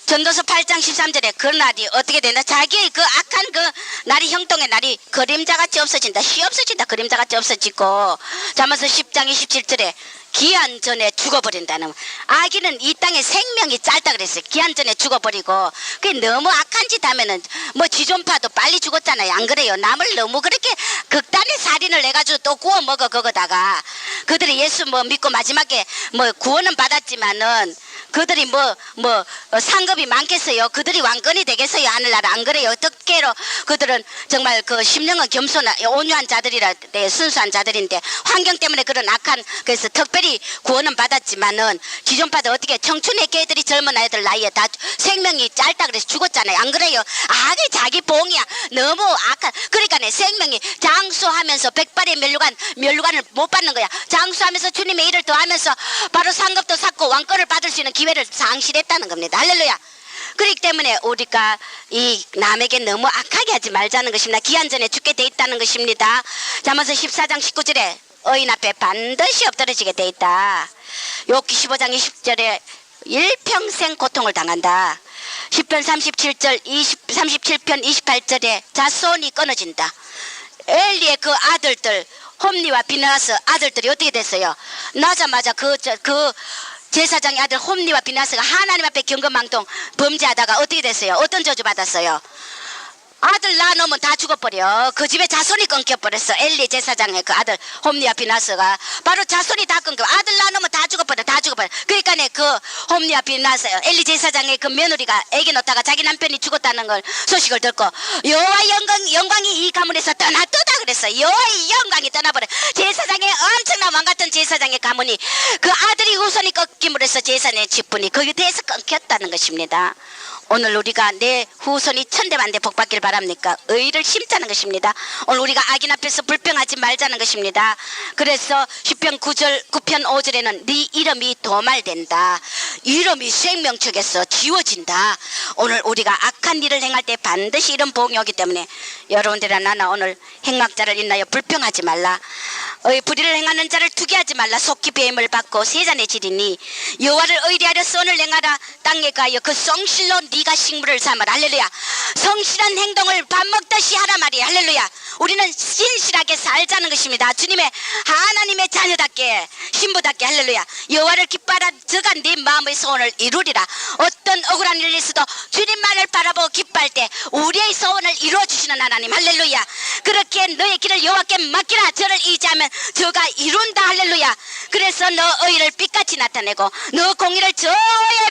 전도서 8장 13절에 그 날이 어떻게 되나? 자기의 그 악한 그 날이 형통의 날이 그림자같이 없어진다. 시 없어진다. 그림자같이 없어지고 잠언서 10장 27절에 기한 전에 죽어버린다는. 악인은 이 땅에 생명이 짧다 그랬어요. 기한 전에 죽어버리고. 그게 너무 악한 짓 하면은 뭐 지존파도 빨리 죽었잖아요. 안 그래요? 남을 너무 그렇게 극단의 살인을 해가지고 또 구워 먹어. 거기다가 그들이 예수 믿고 마지막에 구원은 받았지만은 그들이 상급이 많겠어요. 그들이 왕권이 되겠어요. 하늘나라. 안 그래요? 어떻게로 그들은 정말 그 심령은 겸손한 온유한 자들이라 순수한 자들인데 환경 때문에 그런 악한 그래서 특별히 구원은 받았지만은 지존파도 어떻게 청춘의 개들이 젊은 아이들 나이에 다 생명이 짧다 그래서 죽었잖아요. 안 그래요? 악이 자기 보응이야. 너무 악한. 그러니까 내 생명이 장수하면서 백발의 멸류관을 못 받는 거야. 장수하면서 주님의 일을 더하면서 바로 상급도 쌓고 왕권을 받을 수 있는 기회를 상실했다는 겁니다. 할렐루야. 그렇기 때문에 우리가 이 남에게 너무 악하게 하지 말자는 것입니다. 기한 전에 죽게 돼 있다는 것입니다. 잠언서 14장 19절에 의인 앞에 반드시 엎드러지게 돼 있다. 욥기 15장 20절에 일평생 고통을 당한다. 시편 37편 28절에 자손이 끊어진다. 엘리의 그 아들들 홈리와 비느하스 아들들이 어떻게 됐어요? 나자마자 그 제사장의 아들 홈리와 비느하스가 하나님 앞에 경건망동 범죄하다가 어떻게 됐어요? 어떤 저주 받았어요? 아들 낳아놓으면 다 죽어버려. 그 집에 자손이 끊겨버렸어. 엘리 제사장의 그 아들 홈리아 비나스가 바로 자손이 다 끊겨. 아들 낳아놓으면 다 죽어버려. 다 죽어버려. 그러니까 그 홈리아 비나스 엘리 제사장의 그 며느리가 애기 낳다가 자기 남편이 죽었다는 걸 소식을 듣고 여호와 영광이 이 가문에서 떠났다 그랬어. 여호와의 영광이 떠나버려. 제사장의 엄청난 왕 같은 제사장의 가문이 그 아들이 후손이 꺾임으로 해서 제사장의 직분이 거기에 대해서 끊겼다는 것입니다. 오늘 우리가 내 후손이 천대만대 복받기를 바랍니까? 의를 심자는 것입니다. 오늘 우리가 악인 앞에서 불평하지 말자는 것입니다. 그래서 시편 9편 5절에는 네 이름이 도말된다. 이름이 생명책에서 지워진다. 오늘 우리가 악한 일을 행할 때 반드시 이런 보응이 오기 때문에 여러분들이나 나나 오늘 행악자를 인하여 불평하지 말라. 불의를 행하는 자를 투기하지 말라. 속히 배임을 받고 세잔에 지리니 여호와를 의리하려 선을 행하라. 땅에 가여 그 성실로 네가 식물을 삼아라. 할렐루야. 성실한 행동을 밥 먹듯이 하라 말이야. 할렐루야. 우리는 신실하게 살자는 것입니다. 주님의 하나님의 자녀답게 신부답게. 할렐루야. 여호와를 기뻐하라. 저가 네 마음의 소원을 이루리라. 어떤 억울한 일이 있어도 주님만을 바라보고 기뻐할 때 우리의 소원을 이루어 주시는 하나님. 할렐루야. 그렇게 너의 길을 여호와께 맡기라. 저를 의지하면 저가 이룬다. 할렐루야. 그래서 너 의를 빛같이 나타내고 너 공의를 저의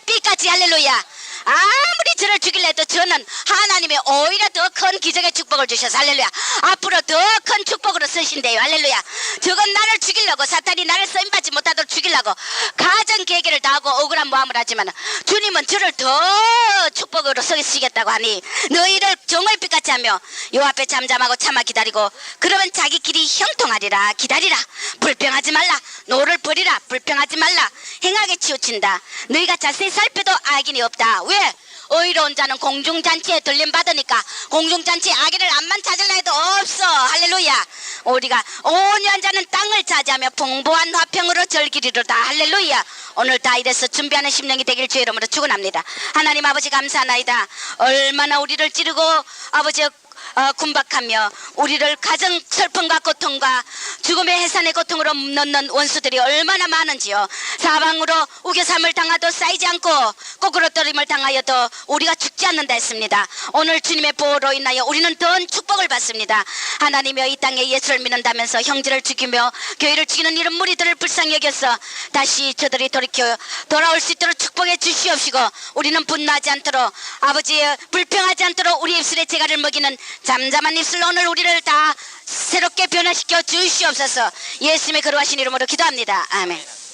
빛같이. 할렐루야. 아무리 저를 죽일래 해도 저는 하나님의 오히려 더 큰 기적의 축복을 주셔서 할렐루야. 앞으로 더 큰 축복으로 쓰신대요. 할렐루야. 저건 나를 죽이려고 사탄이 나를 쓰임받지 못하도록 죽이려고 가정 계획을 다하고 억울한 모함을 하지만 주님은 저를 더 축복으로 쓰시겠다고 하니 너희를 정오의 빛같이 하며 요 앞에 잠잠하고 참아 기다리고 그러면 자기 길이 형통하리라. 기다리라. 불평하지 말라. 노를 버리라. 불평하지 말라. 행하게 치우친다. 너희가 자세히 살펴도 악인이 없다. 왜? 의로운 자는 공중잔치에 들림받으니까 공중잔치에 악인을 암만 찾으려 해도 없어. 할렐루야. 우리가 온유한 자는 땅을 차지하며 풍부한 화평으로 즐기리로다. 할렐루야. 오늘 다 이래서 준비하는 심령이 되길 주의 이름으로 축원합니다. 하나님 아버지 감사하나이다. 얼마나 우리를 찌르고 아버지 군박하며 우리를 가정 슬픔과 고통과 죽음의 해산의 고통으로 넣는 원수들이 얼마나 많은지요. 사방으로 우겨삼을 당하도 쌓이지 않고 꼬꾸러뜨림을 당하여도 우리가 죽지 않는다 했습니다. 오늘 주님의 보호로 인하여 우리는 더 축복을 받습니다. 하나님이여 이 땅에 예수를 믿는다면서 형제를 죽이며 교회를 죽이는 이런 무리들을 불쌍히 여겨서 다시 저들이 돌이켜 돌아올 수 있도록 축복해 주시옵시고 우리는 분노하지 않도록 아버지 불평하지 않도록 우리 입술에 재갈을 먹이는 잠잠한 입술로 오늘 우리를 다 새롭게 변화시켜 주시옵소서. 예수님의 거룩하신 이름으로 기도합니다. 아멘.